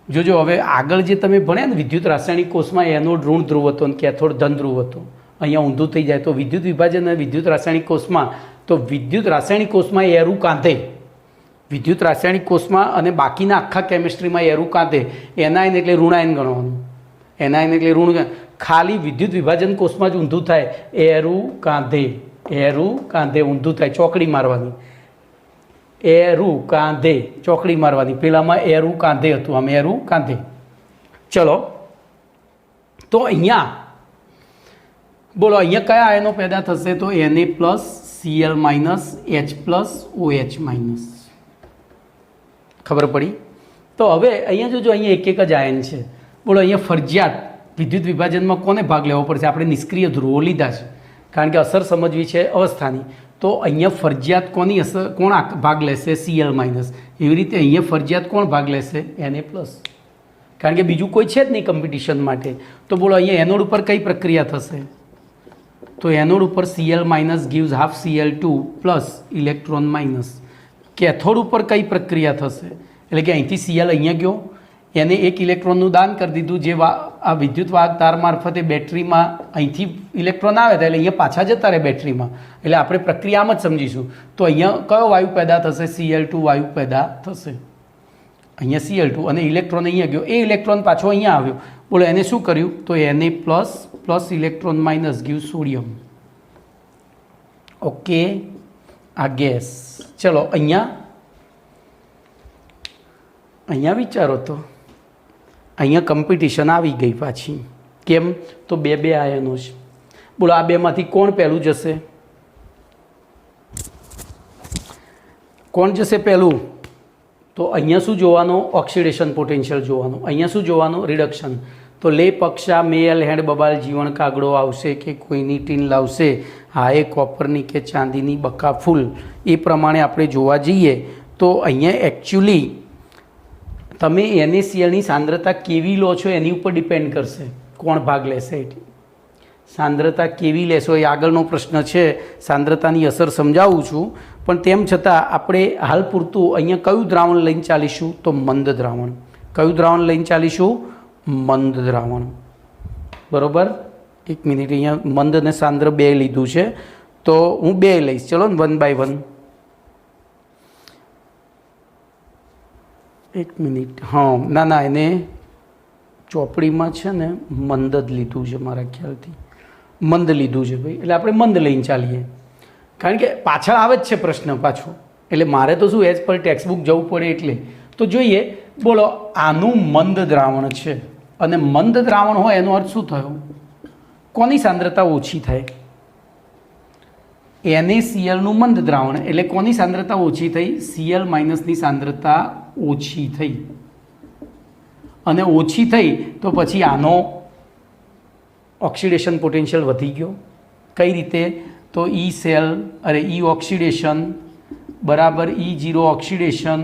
જોજો, હવે આગળ જે તમે ભણ્યા ને વિદ્યુત રાસાયણિક કોષમાં એનોડ ઋણ ધ્રુવ હતો અને કેથોડ ધન ધ્રુવ હતો. અહીંયા ઊંધું થઈ જાય. તો વિદ્યુત વિભાજન અને વિદ્યુત રાસાયણિક કોષમાં, તો વિદ્યુત રાસાયણિક કોષમાં એરું કાંધે, વિદ્યુત રાસાયણિક કોષમાં, અને બાકીના આખા કેમિસ્ટ્રીમાં એરું કાંધે. એનાયન એટલે ઋણાયન ગણવાનું. એનાયન એટલે ઋણ. ખાલી વિદ્યુત વિભાજન કોષમાં જ ઊંધું થાય. એરું કાંધે, એરું કાંધે ઊંધું થાય. ચોકડી મારવાની. એરું કાંધે, ચોકડી મારવાની. પેલામાં એરું કાંધે હતું, આમ એરું કાંધે. ચલો, તો અહીંયા બોલો, અહીંયા કયા આયનો પેદા થશે? તો Na+, Cl-, H+, OH-. ખબર પડી? તો હવે અહીંયા જોજો, અહીંયા એક જ આયન છે. બોલો, અહીંયા ફરજિયાત વિદ્યુત વિભાજનમાં કોને ભાગ લેવો પડશે? આપણે નિષ્ક્રિય ધ્રુવો લીધા છે, કારણ કે અસર સમજવી છે અવસ્થાની. તો અહીંયા ફરજિયાત કોની અસર, કોણ ભાગ લેશે? Cl-. એવી રીતે અહીંયા ફરજિયાત કોણ ભાગ લેશે? Na+, કારણ કે બીજું કોઈ છે જ નહીં કોમ્પિટિશન માટે. તો બોલો, અહીંયા એનોડ ઉપર કઈ પ્રક્રિયા થશે? તો એનોડ ઉપર Cl- gives half Cl2 plus electron minus. Cathode ઉપર કઈ પ્રક્રિયા થશે? એટલે કે અહીંથી Cl અહીંયા ગયો, એને 1 ઇલેક્ટ્રોનનું દાન કરી દીધું, જે આ વિદ્યુત વાહક તાર મારફતે બેટરીમાં અહીંથી ઇલેક્ટ્રોન આવે એટલે અહીંયા પાછા જતા રહે બેટરીમાં. એટલે આપણે પ્રક્રિયા આમ જ સમજીશું. તો અહીંયા કયો વાયુ પેદા થશે? Cl2 વાયુ પેદા થશે. અહીંયા Cl2, અને ઇલેક્ટ્રોન અહીંયા ગયો, એ ઇલેક્ટ્રોન પાછો અહીંયા આવ્યો. બોલો, એને શું કર્યું? તો Na+, plus electron minus give sodium. Okay, આ ગેસ. ચલો, અહીંયા વિચારો તો અહીંયા કોમ્પિટિશન આવી ગઈ પાછી. કેમ? તો 2 આયનો છે. બોલો, આ બેમાંથી કોણ પહેલું જશે? કોણ જશે પહેલું? તો અહીંયા શું જોવાનું? ઓક્સિડેશન પોટેન્શિયલ જોવાનું. અહીંયા શું જોવાનું? રિડક્શન. તો લે પક્ષા મેલ હેડ બબાલ જીવન કાગડો આવશે કે કોઈની ટીન લાવશે, હા એ કોપરની કે ચાંદીની બકા ફૂલ. એ પ્રમાણે આપણે જોવા જઈએ તો અહીંયા એકચ્યુઅલી તમે NaClની સાંદ્રતા કેવી લો છો એની ઉપર ડિપેન્ડ કરશે કોણ ભાગ લેશે. સાંદ્રતા કેવી લેશો એ આગળનો પ્રશ્ન છે. સાંદ્રતાની અસર સમજાવું છું, પણ તેમ છતાં આપણે હાલ પૂરતું અહીંયા કયું દ્રાવણ લઈને ચાલીશું? તો મંદ દ્રાવણ. કયું દ્રાવણ લઈને ચાલીશું? મંદ દ્રાવણ. બરાબર? 1 મિનિટ, અહીંયા મંદ અને સાંદ્ર 2 લીધું છે, તો હું 2 લઈશ. ચલો ને, 1 by 1. 1 મિનિટ, હા, ના, એને ચોપડીમાં છે ને મંદ જ લીધું છે મારા ખ્યાલથી, મંદ લીધું છે ભાઈ, એટલે આપણે મંદ લઈને ચાલીએ, કારણ કે પાછળ આવે જ છે પ્રશ્ન પાછો, એટલે મારે તો શું એઝ પર ટેક્સ્ટ બુક જવું પડે એટલે. તો જોઈએ, બોલો આનું મંદ દ્રાવણ છે, અને મંદ દ્રાવણ હોય એનો અર્થ શું થયો? કોની સાંદ્રતા ઓછી થાય? NaClનું મંદ દ્રાવણ એટલે કોની સાંદ્રતા ઓછી થઈ? Cl માઇનસની સાંદ્રતા ઓછી થઈ, અને ઓછી થઈ તો પછી આનો ઓક્સિડેશન પોટેન્શિયલ વધી ગયો. કઈ રીતે? તો E ઓક્સિડેશન બરાબર E0 oxidation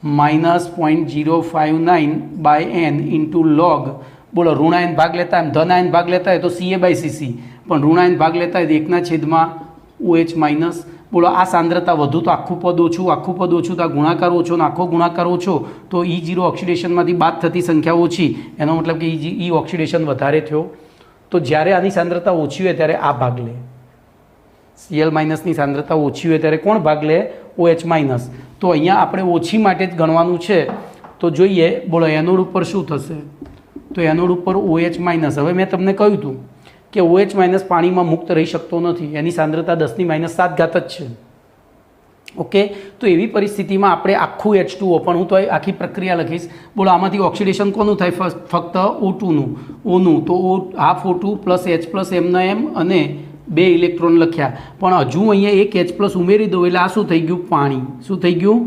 minus 0.059/n into log. બોલો ઋણાયન ભાગ લેતા એમ ધનાયન ભાગ લેતા હોય તો Ca/Cc, પણ ઋણાયન ભાગ લેતા હોય તો 1/OH માઇનસ. બોલો આ સાંદ્રતા વધુ તો આખું પદ ઓછું, આખું પદ ઓછું તો આ ગુણાકાર ઓછો, ને આખો ગુણાકાર ઓછો તો E0 ઓક્સિડેશનમાંથી બાદ થતી સંખ્યા ઓછી, એનો મતલબ કે E ઓક્સિડેશન વધારે થયો. તો જ્યારે આની સાંદ્રતા ઓછી હોય ત્યારે આ ભાગ લે, Cl માઇનસની સાંદ્રતા ઓછી હોય ત્યારે કોણ ભાગ લે? OH minus. તો અહીંયા આપણે ઓછી માટે જ ગણવાનું છે. તો જોઈએ, બોલો એનોડ ઉપર શું થશે? તો એનોડ ઉપર OH માઇનસ. હવે મેં તમને કહ્યું હતું કે OH માઇનસ પાણીમાં મુક્ત રહી શકતો નથી, એની સાંદ્રતા 10⁻⁷ જ છે. ઓકે, તો એવી પરિસ્થિતિમાં આપણે આખું H2O, પણ હું તો આખી પ્રક્રિયા લખીશ. બોલો આમાંથી ઓક્સિડેશન કોનું થાય? ફક્ત O2નું, ઓનું. તો half O2 plus H plus એમનો એમ અને 2 ઇલેક્ટ્રોન લખ્યા, પણ હજુ અહીંયા એક H પ્લસ ઉમેરી દો એટલે આ શું થઈ ગયું? પાણી. શું થઈ ગયું?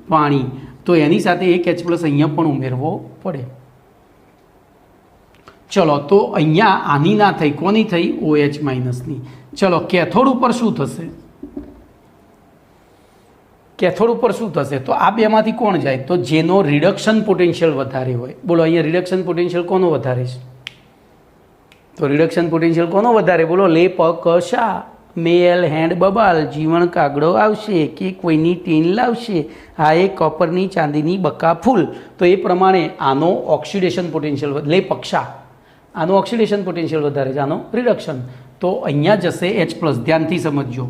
પાણી. તો એની સાથે એક H પ્લસ અહીંયા પણ ઉમેરવો પડે. ચલો, તો અહીંયા આની ના થઈ, કોની થઈ? OH માઇનસની. ચલો, કેથોડ ઉપર શું થશે? કેથોડ ઉપર શું થશે? તો આ બેમાંથી કોણ જાય? તો જેનો રિડક્શન પોટેન્શિયલ વધારે હોય. બોલો અહીંયા રિડક્શન પોટેન્શિયલ કોનો વધારે છે? તો રિડક્શન પોટેન્શિયલ કોનો વધારે? બોલો લેપકશા, મેલ હેન્ડ બબાલ, જીવણ કાગડો આવશે કે કોઈની ટીન લાવશે, આ એક કોપરની ચાંદીની બકા ફૂલ. તો એ પ્રમાણે આનો ઓક્સિડેશન પોટેન્શિયલ લેપક્ષા, આનો ઓક્સિડેશન પોટેન્શિયલ વધારે છે, આનો રિડક્શન. તો અહીંયા જશે H પ્લસ. ધ્યાનથી સમજજો,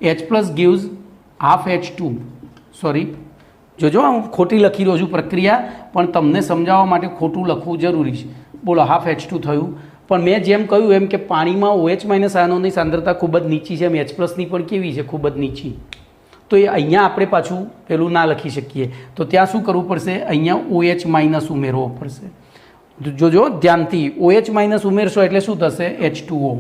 H plus gives half H2. Sorry, જોજો હું ખોટી લખી રહ્યો છું પ્રક્રિયા, પણ તમને સમજાવવા માટે ખોટું લખવું જરૂરી છે. બોલો હાફ H2 થયું, પણ મેં જેમ કહ્યું એમ કે પાણીમાં OH માઇનસ આયનોની સાંદ્રતા ખૂબ જ નીચી છે, એમ H પ્લસની પણ કેવી છે? ખૂબ જ નીચી. તો એ અહીંયા આપણે પાછું પેલું ના લખી શકીએ, તો ત્યાં શું કરવું પડશે? અહીંયા OH માઇનસ ઉમેરવો પડશે. જોજો ધ્યાનથી, OH માઇનસ ઉમેરશો એટલે શું થશે? H2O.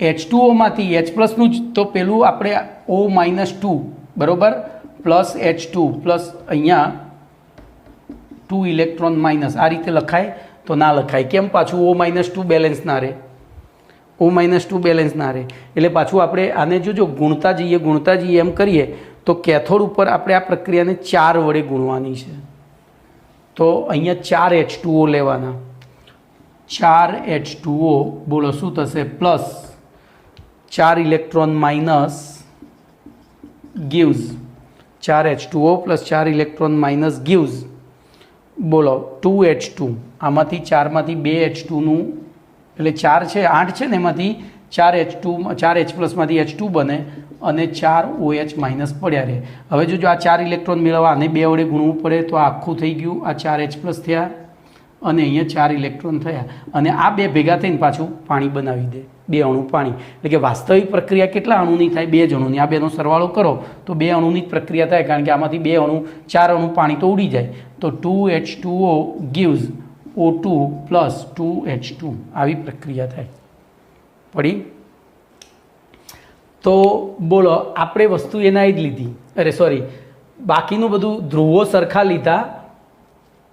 H2Oમાંથી H પ્લસનું જ તો પેલું આપણે O-2 બરાબર પ્લસ H2 પ્લસ અહીંયા 2 ઇલેક્ટ્રોન માઇનસ. આ રીતે લખાય? તો ના લખાય. કેમ? પાછું O-2 બેલેન્સ ના રહે, O-2 બેલેન્સ ના રહે. એટલે પાછું આપણે આને જોજો ગુણતા જઈએ એમ કરીએ તો કેથોડ ઉપર આપણે આ પ્રક્રિયાને 4 વડે ગુણવાની છે. તો અહીંયા 4 H2O લેવાના, 4 H2O. બોલો શું થશે? Plus 4 electron minus gives 4 H2O plus 4 electron minus gives. બોલો 2 H2. આમાંથી 4માંથી 2 H2નું એટલે 4 છે 8 છે ને, એમાંથી 4 H2 4 H પ્લસમાંથી H2 બને અને 4 OH માઇનસ પડ્યા રહે. હવે જો આ 4 ઇલેક્ટ્રોન મેળવવા આને 2 વડે ગુણવું પડે તો આ આખું થઈ ગયું, આ 4 H પ્લસ થયા અને અહીંયા 4 ઇલેક્ટ્રોન થયા, અને આ બે ભેગા થઈને પાછું પાણી બનાવી દે, 2 અણુ પાણી. એટલે કે વાસ્તવિક પ્રક્રિયા કેટલા અણુની થાય? 2 જ અણુની. આ બેનો સરવાળો કરો તો 2 અણુની જ પ્રક્રિયા થાય, કારણ કે આમાંથી 2 અણુ 4 અણુ પાણી તો ઉડી જાય. તો 2H2O gives O2 plus 2H2. આવી પ્રક્રિયા થાય. પડી? તો બોલો આપણે વસ્તુ એના જ લીધી, અરે સોરી, બાકીનું બધું ધ્રુવો સરખા લીધા,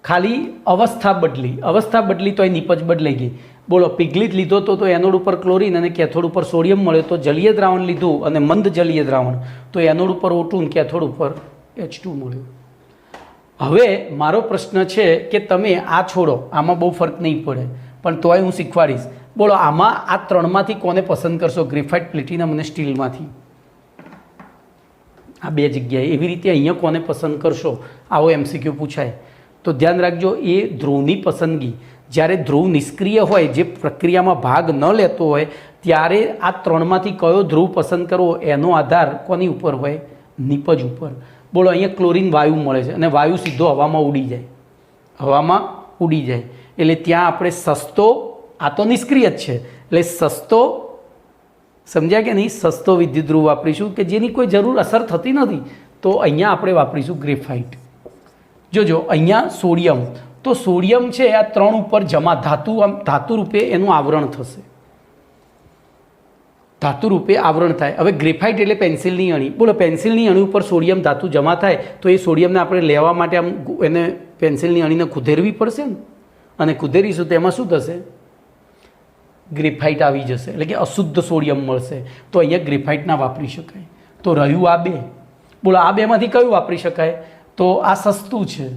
ખાલી અવસ્થા બદલી તો એ નિપજ બદલાઈ ગઈ. બોલો પિગલિત લીધો તો એનોડ ઉપર ક્લોરીન અને કેથોડ ઉપર સોડિયમ મળ્યો, તો જલીય દ્રાવણ લીધું અને મંદ જલીય દ્રાવણ, તો એનોડ ઉપર O2 અને કેથોડ ઉપર H2 મળ્યું. હવે મારો પ્રશ્ન છે કે તમે આ છોડો, આમાં બહુ ફરક નહીં પડે, પણ તોય હું શીખવાડીશ. બોલો આમાં આ 3માંથી કોને પસંદ કરશો? ગ્રેફાઇટ, પ્લેટિનમ અને સ્ટીલમાંથી. આ 2 જગ્યાએ. એવી રીતે અહીંયા કોને પસંદ કરશો? આવો MCQ પૂછાય. તો ધ્યાન રાખજો, એ ધ્રુવની પસંદગી, જ્યારે ધ્રુવ નિષ્ક્રિય હોય, જે પ્રક્રિયામાં ભાગ ન લેતો હોય, ત્યારે આ 3માંથી કયો ધ્રુવ પસંદ કરવો એનો આધાર કોની ઉપર હોય? નિપજ ઉપર. બોલો અહીંયા ક્લોરીન વાયુ મળે છે અને વાયુ સીધો હવામાં ઉડી જાય, હવામાં ઉડી જાય. એટલે ત્યાં આપણે સસ્તો, આ તો નિષ્ક્રિય જ છે, એટલે સસ્તો, સમજ્યા કે નહીં, સસ્તો વિદ્યુત ધ્રુવ વાપરીશું કે જેની કોઈ જરૂર અસર થતી નથી. તો અહીંયા આપણે વાપરીશું ગ્રેફાઇટ. જોજો અહીંયા સોડિયમ, તો સોડિયમ છે આ 3 ઉપર જમા ધાતુ રૂપે એનું આવરણ થશે, ધાતુ રૂપે આવરણ થાય. હવે ગ્રેફાઇટ એટલે પેન્સિલની અણી. બોલો, પેન્સિલની અણી ઉપર સોડિયમ ધાતુ જમા થાય તો એ સોડિયમને આપણે લેવા માટે આમ એને પેન્સિલની અણીને ખુદેરવી પડશે ને, અને ખુદેરીશું તો એમાં શું થશે? ગ્રેફાઇટ આવી જશે, એટલે કે અશુદ્ધ સોડિયમ મળશે. તો અહીંયા ગ્રેફાઇટ ના વાપરી શકાય. તો રહ્યું આ બે. બોલો, આ બેમાંથી કયું વાપરી શકાય? તો આ સસ્તું છે,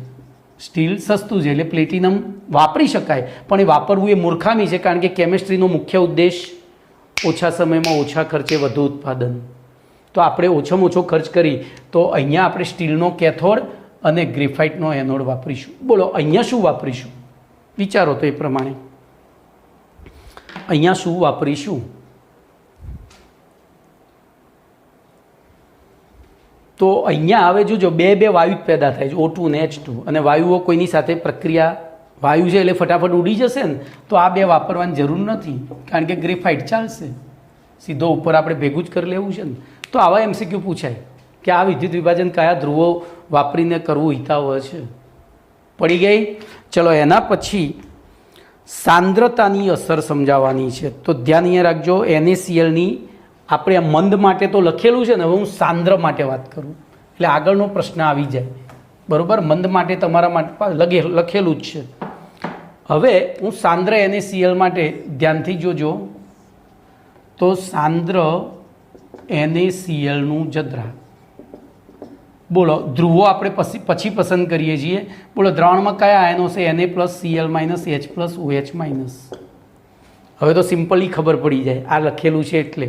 સ્ટીલ સસ્તું છે, એટલે પ્લેટિનમ વાપરી શકાય. પણ એ વાપરવું એ મૂર્ખામી છે, કારણ કે કેમિસ્ટ્રીનો મુખ્ય ઉદ્દેશ ઓછા સમયમાં ઓછા ખર્ચે વધુ ઉત્પાદન. તો આપણે ઓછામાં ઓછો ખર્ચ કરી તો અહીંયા આપણે સ્ટીલનો કેથોડ અને ગ્રેફાઇટનો એનોડ વાપરીશું. બોલો, અહીંયા શું વાપરીશું? વિચારો તો એ પ્રમાણે. અહીંયા શું વાપરીશું? તો અહીંયા હવે જોજો બે વાયુ પેદા થાય છે, O2 અને H2, અને વાયુઓ કોઈની સાથે પ્રક્રિયા, વાયુ છે એટલે ફટાફટ ઉડી જશે ને, તો આ બે વાપરવાની જરૂર નથી, કારણ કે ગ્રેફાઇટ ચાલશે. સીધો ઉપર આપણે ભેગું જ કરી લેવું છે ને. તો આવા MCQ પૂછાય કે આ વિદ્યુત વિભાજન કયા ધ્રુવો વાપરીને કરવું હિતાવહ છે. પડી ગઈ? ચલો, એના પછી સાંદ્રતાની અસર સમજાવવાની છે. તો ધ્યાન અહીંયા રાખજો, NaClની આપણે આ મંદ માટે તો લખેલું છે ને, હવે હું સાંદ્ર માટે વાત કરું એટલે આગળનો પ્રશ્ન આવી જાય. બરાબર? મંદ માટે તમારા માટે લખેલું જ છે. હવે હું સાંદ્ર NaCl માટે ધ્યાનથી જોજો. તો સાંદ્ર NaClનું જદ્રા, બોલો, ધ્રુવો આપણે પછી પસંદ કરીએ છીએ. બોલો, દ્રાવણમાં કયા આયનો છે? Na+Cl-H+OH-. હવે તો સિમ્પલી ખબર પડી જાય, આ લખેલું છે એટલે.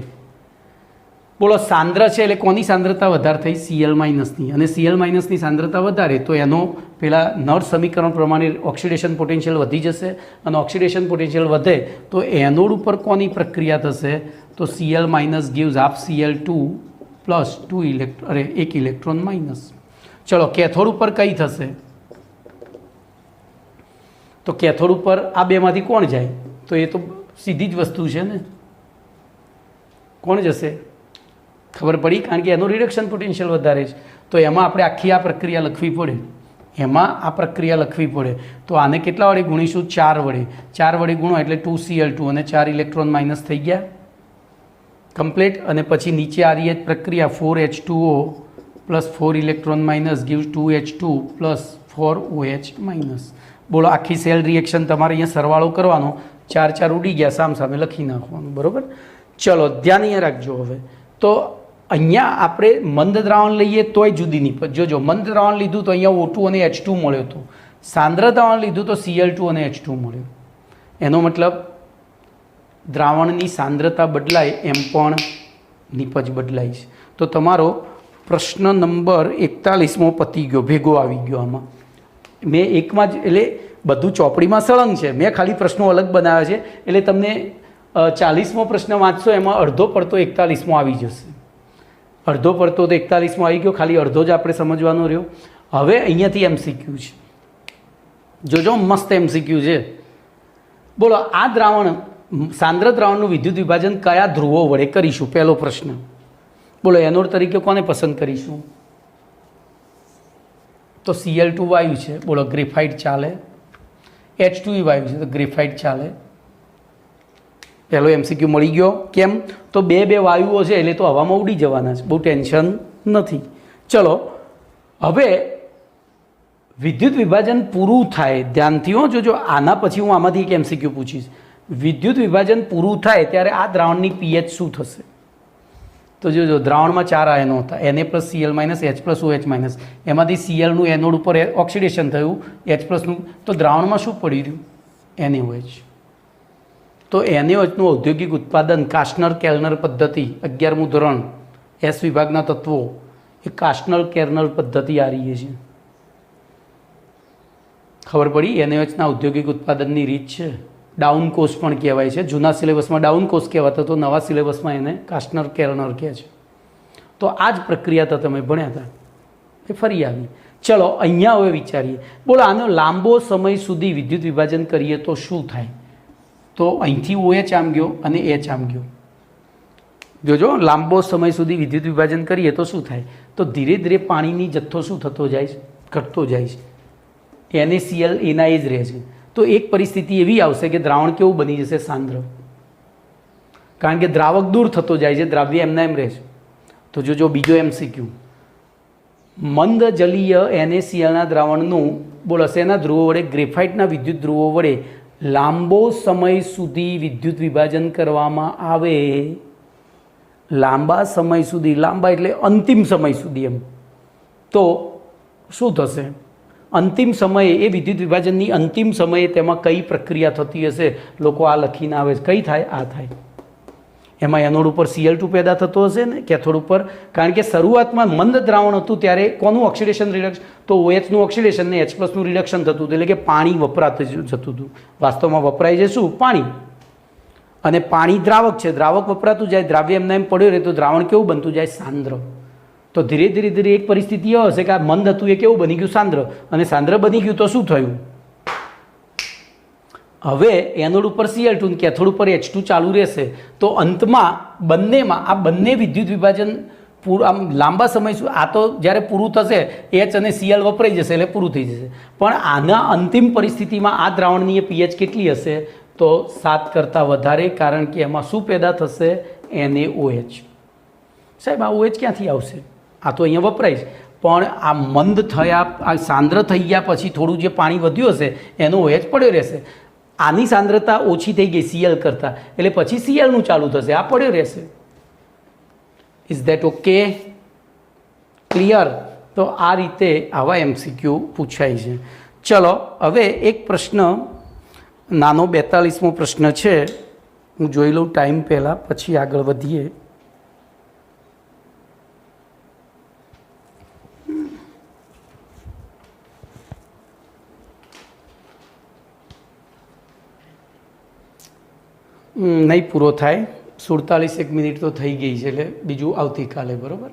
બોલો, સાંદ્ર છે એટલે કોની સાંદ્રતા વધારે થઈ? Cl-ની. અને Cl-ની સાંદ્રતા વધારે તો એનો પેલા નળ સમીકરણ પ્રમાણે ઓક્સિડેશન પોટેન્શિયલ વધી જશે, અને ઓક્સિડેશન પોટેન્શિયલ વધે તો એનોડ ઉપર કોની પ્રક્રિયા થશે? તો Cl- gives half Cl2 plus 1 electron minus. ચલો, કેથોડ ઉપર કઈ થશે? તો કેથોડ ઉપર આ બેમાંથી કોણ જાય? તો એ તો સીધી જ વસ્તુ છે ને, કોણ જશે? ખબર પડી, કારણ કે એનું રિડક્શન પોટેન્શિયલ વધારે છે. તો એમાં આપણે આખી આ પ્રક્રિયા લખવી પડે, એમાં આ પ્રક્રિયા લખવી પડે. તો આને કેટલા વડે ગુણીશું? 4 વડે. 4 વડે ગુણો એટલે 2Cl2 અને 4 ઇલેક્ટ્રોન માઇનસ થઈ ગયા, કમ્પ્લીટ. અને પછી નીચે આ રહી પ્રક્રિયા 4H2O plus 4 electron minus gives 2H2 plus 4OH-. બોલો, આખી સેલ રિએક્શન તમારે અહીંયા સરવાળો કરવાનો. 4 ઉડી ગયા, સામે લખી નાખવાનું. બરાબર? ચલો, ધ્યાન અહીંયા રાખજો. હવે તો અહીંયા આપણે મંદ દ્રાવણ લઈએ તોય જુદી નીપજ. જોજો, મંદ દ્રાવણ લીધું તો અહીંયા O2 અને H2 મળ્યો હતો, સાંદ્ર દ્રાવણ લીધું તો Cl2 અને H2 મળ્યો. એનો મતલબ દ્રાવણની સાંદ્રતા બદલાય એમ પણ નીપજ બદલાય છે. તો તમારો પ્રશ્ન નંબર 41મો પતી ગયો, ભેગો આવી ગયો. આમાં મેં એકમાં જ, એટલે બધું ચોપડીમાં સળંગ છે, મેં ખાલી પ્રશ્નો અલગ બનાવ્યા છે. એટલે તમને 40મો પ્રશ્ન વાંચશો એમાં અડધો પડતો 41મો આવી જશે. અડધો પડતો તો 41મો આવી ગયો, ખાલી અડધો જ આપણે સમજવાનો રહ્યો. હવે અહીંયાથી MCQ છે, જોજો, મસ્ત MCQ છે. બોલો, આ દ્રાવણ, સાંદ્ર દ્રાવણનું વિદ્યુત વિભાજન કયા ધ્રુવો વડે કરીશું? પહેલો પ્રશ્ન. બોલો, એનોડ તરીકે કોને પસંદ કરીશું? તો Cl2 વાયુ છે, બોલો, ગ્રેફાઇટ ચાલે. H2 વાયુ છે તો ગ્રેફાઇટ ચાલે. પહેલો MCQ મળી ગયો. કેમ? તો બે વાયુઓ છે એટલે તો હવામાં ઉડી જવાના છે, બહુ ટેન્શન નથી. ચલો, હવે વિદ્યુત વિભાજન પૂરું થાય, ધ્યાનથી હો જોજો, આના પછી હું આમાંથી એક MCQ પૂછીશ. વિદ્યુત વિભાજન પૂરું થાય ત્યારે આ દ્રાવણની pH શું થશે? તો જોજો, દ્રાવણમાં 4 આયનો હતા, Na+Cl-H+OH-. એમાંથી Clનું એનોડ ઉપર ઓક્સિડેશન થયું, H+નું, તો દ્રાવણમાં શું પડી રહ્યું? NaOH. તો NaOHનું ઔદ્યોગિક ઉત્પાદન કાસ્ટનર કેલ્નર પદ્ધતિ, 11મું ધોરણ, S વિભાગના તત્વો, એ કાસ્ટનર કેલ્નર પદ્ધતિ આ રહી છે. ખબર પડી? NaOHના ઔદ્યોગિક ઉત્પાદનની રીત છે. ડાઉન કોષ પણ કહેવાય છે. જૂના સિલેબસમાં ડાઉન કોષ કહેવાતો, તો નવા સિલેબસમાં એને કાસ્ટનર કેલ્નર કહે છે. તો આ જ પ્રક્રિયા તો તમે ભણ્યા હતા, એ ફરી આવી. ચલો અહીંયા હવે વિચારીએ, બોલો આનો લાંબો સમય સુધી વિદ્યુત વિભાજન કરીએ તો શું થાય? તો અહીંથી OH આમ ગયો અને H આમ ગયો. જોજો, લાંબો સમય સુધી વિદ્યુત વિભાજન કરીએ તો શું થાય? તો ધીરે ધીરે પાણીની જથ્થો શું થતો જાય છે? ઘટતો જાય છે. NaCl એના એ જ રહે છે. તો એક પરિસ્થિતિ એવી આવશે કે દ્રાવણ કેવું બની જશે? સાંદ્ર. કારણ કે દ્રાવક દૂર થતો જાય છે, દ્રાવ્ય એમના એમ રહે છે. તો જોજો બીજો MCQ, મંદ જલીય NaClના દ્રાવણનું બોલો શેના ધ્રુવો વડે? ગ્રેફાઇટના વિદ્યુત ધ્રુવો વડે લાંબો સમય સુધી વિદ્યુત વિભાજન કરવામાં આવે. લાંબા સમય સુધી, લાંબા એટલે અંતિમ સમય સુધી એમ. તો શું થશે? અંતિમ સમયે, એ વિદ્યુત વિભાજનની અંતિમ સમયે તેમાં કઈ પ્રક્રિયા થતી હશે? લોકો આ લખીને આવે છે. કઈ થાય? આ થાય. એમાં એનોડ ઉપર Cl2 પેદા થતો હશે ને કેથોડ ઉપર. કારણ કે શરૂઆતમાં મંદ દ્રાવણ હતું ત્યારે કોનું ઓક્સિડેશન રિડક્શન? તો OHનું ઓક્સિડેશન ને H+નું રિડક્શન થતું હતું, એટલે કે પાણી વપરાતું જતું હતું. વાસ્તવમાં વપરાય છે શું? પાણી. અને પાણી દ્રાવક છે, દ્રાવક વપરાતું જાય, દ્રાવ્ય એમના એમ પડ્યો રહે તો દ્રાવણ કેવું બનતું જાય? સાંદ્ર. તો ધીરે ધીરે ધીરે એક પરિસ્થિતિ એ હશે કે આ મંદ હતું એ કેવું બની ગયું? સાંદ્ર. અને સાંદ્ર બની ગયું તો શું થયું? હવે એનોડ ઉપર Cl2 ને કેથોડ ઉપર H2 ચાલુ રહેશે. તો અંતમાં બંનેમાં આ બંને વિદ્યુત વિભાજન આમ લાંબા સમય સુધી, આ તો જ્યારે પૂરું થશે H અને Cl વપરાઈ જશે એટલે પૂરું થઈ જશે. પણ આના અંતિમ પરિસ્થિતિમાં આ દ્રાવણની pH કેટલી હશે? તો 7 કરતાં વધારે. કારણ કે એમાં શું પેદા થશે? NaOH. સાહેબ આ OH ક્યાંથી આવશે? આ તો અહીંયા વપરાય છે, પણ આ મંદ થયા, આ સાંદ્ર થઈ ગયા પછી થોડું જે પાણી વધ્યું હશે એનો OH પડ્યો રહેશે. આની સાંદ્રતા ઓછી થઈ ગઈ Cl કરતાં, એટલે પછી Clનું ચાલુ થશે, આ પડ્યો રહેશે. Is that okay? ક્લિયર? તો આ રીતે આવા MCQ પૂછાય છે. ચલો હવે એક પ્રશ્ન, નાનો 42મો પ્રશ્ન છે, હું જોઈ લઉં ટાઈમ પહેલાં, પછી આગળ વધીએ. નહીં પૂરો થાય, 47 મિનિટ તો થઈ ગઈ છે, એટલે બીજું આવતીકાલે. બરાબર?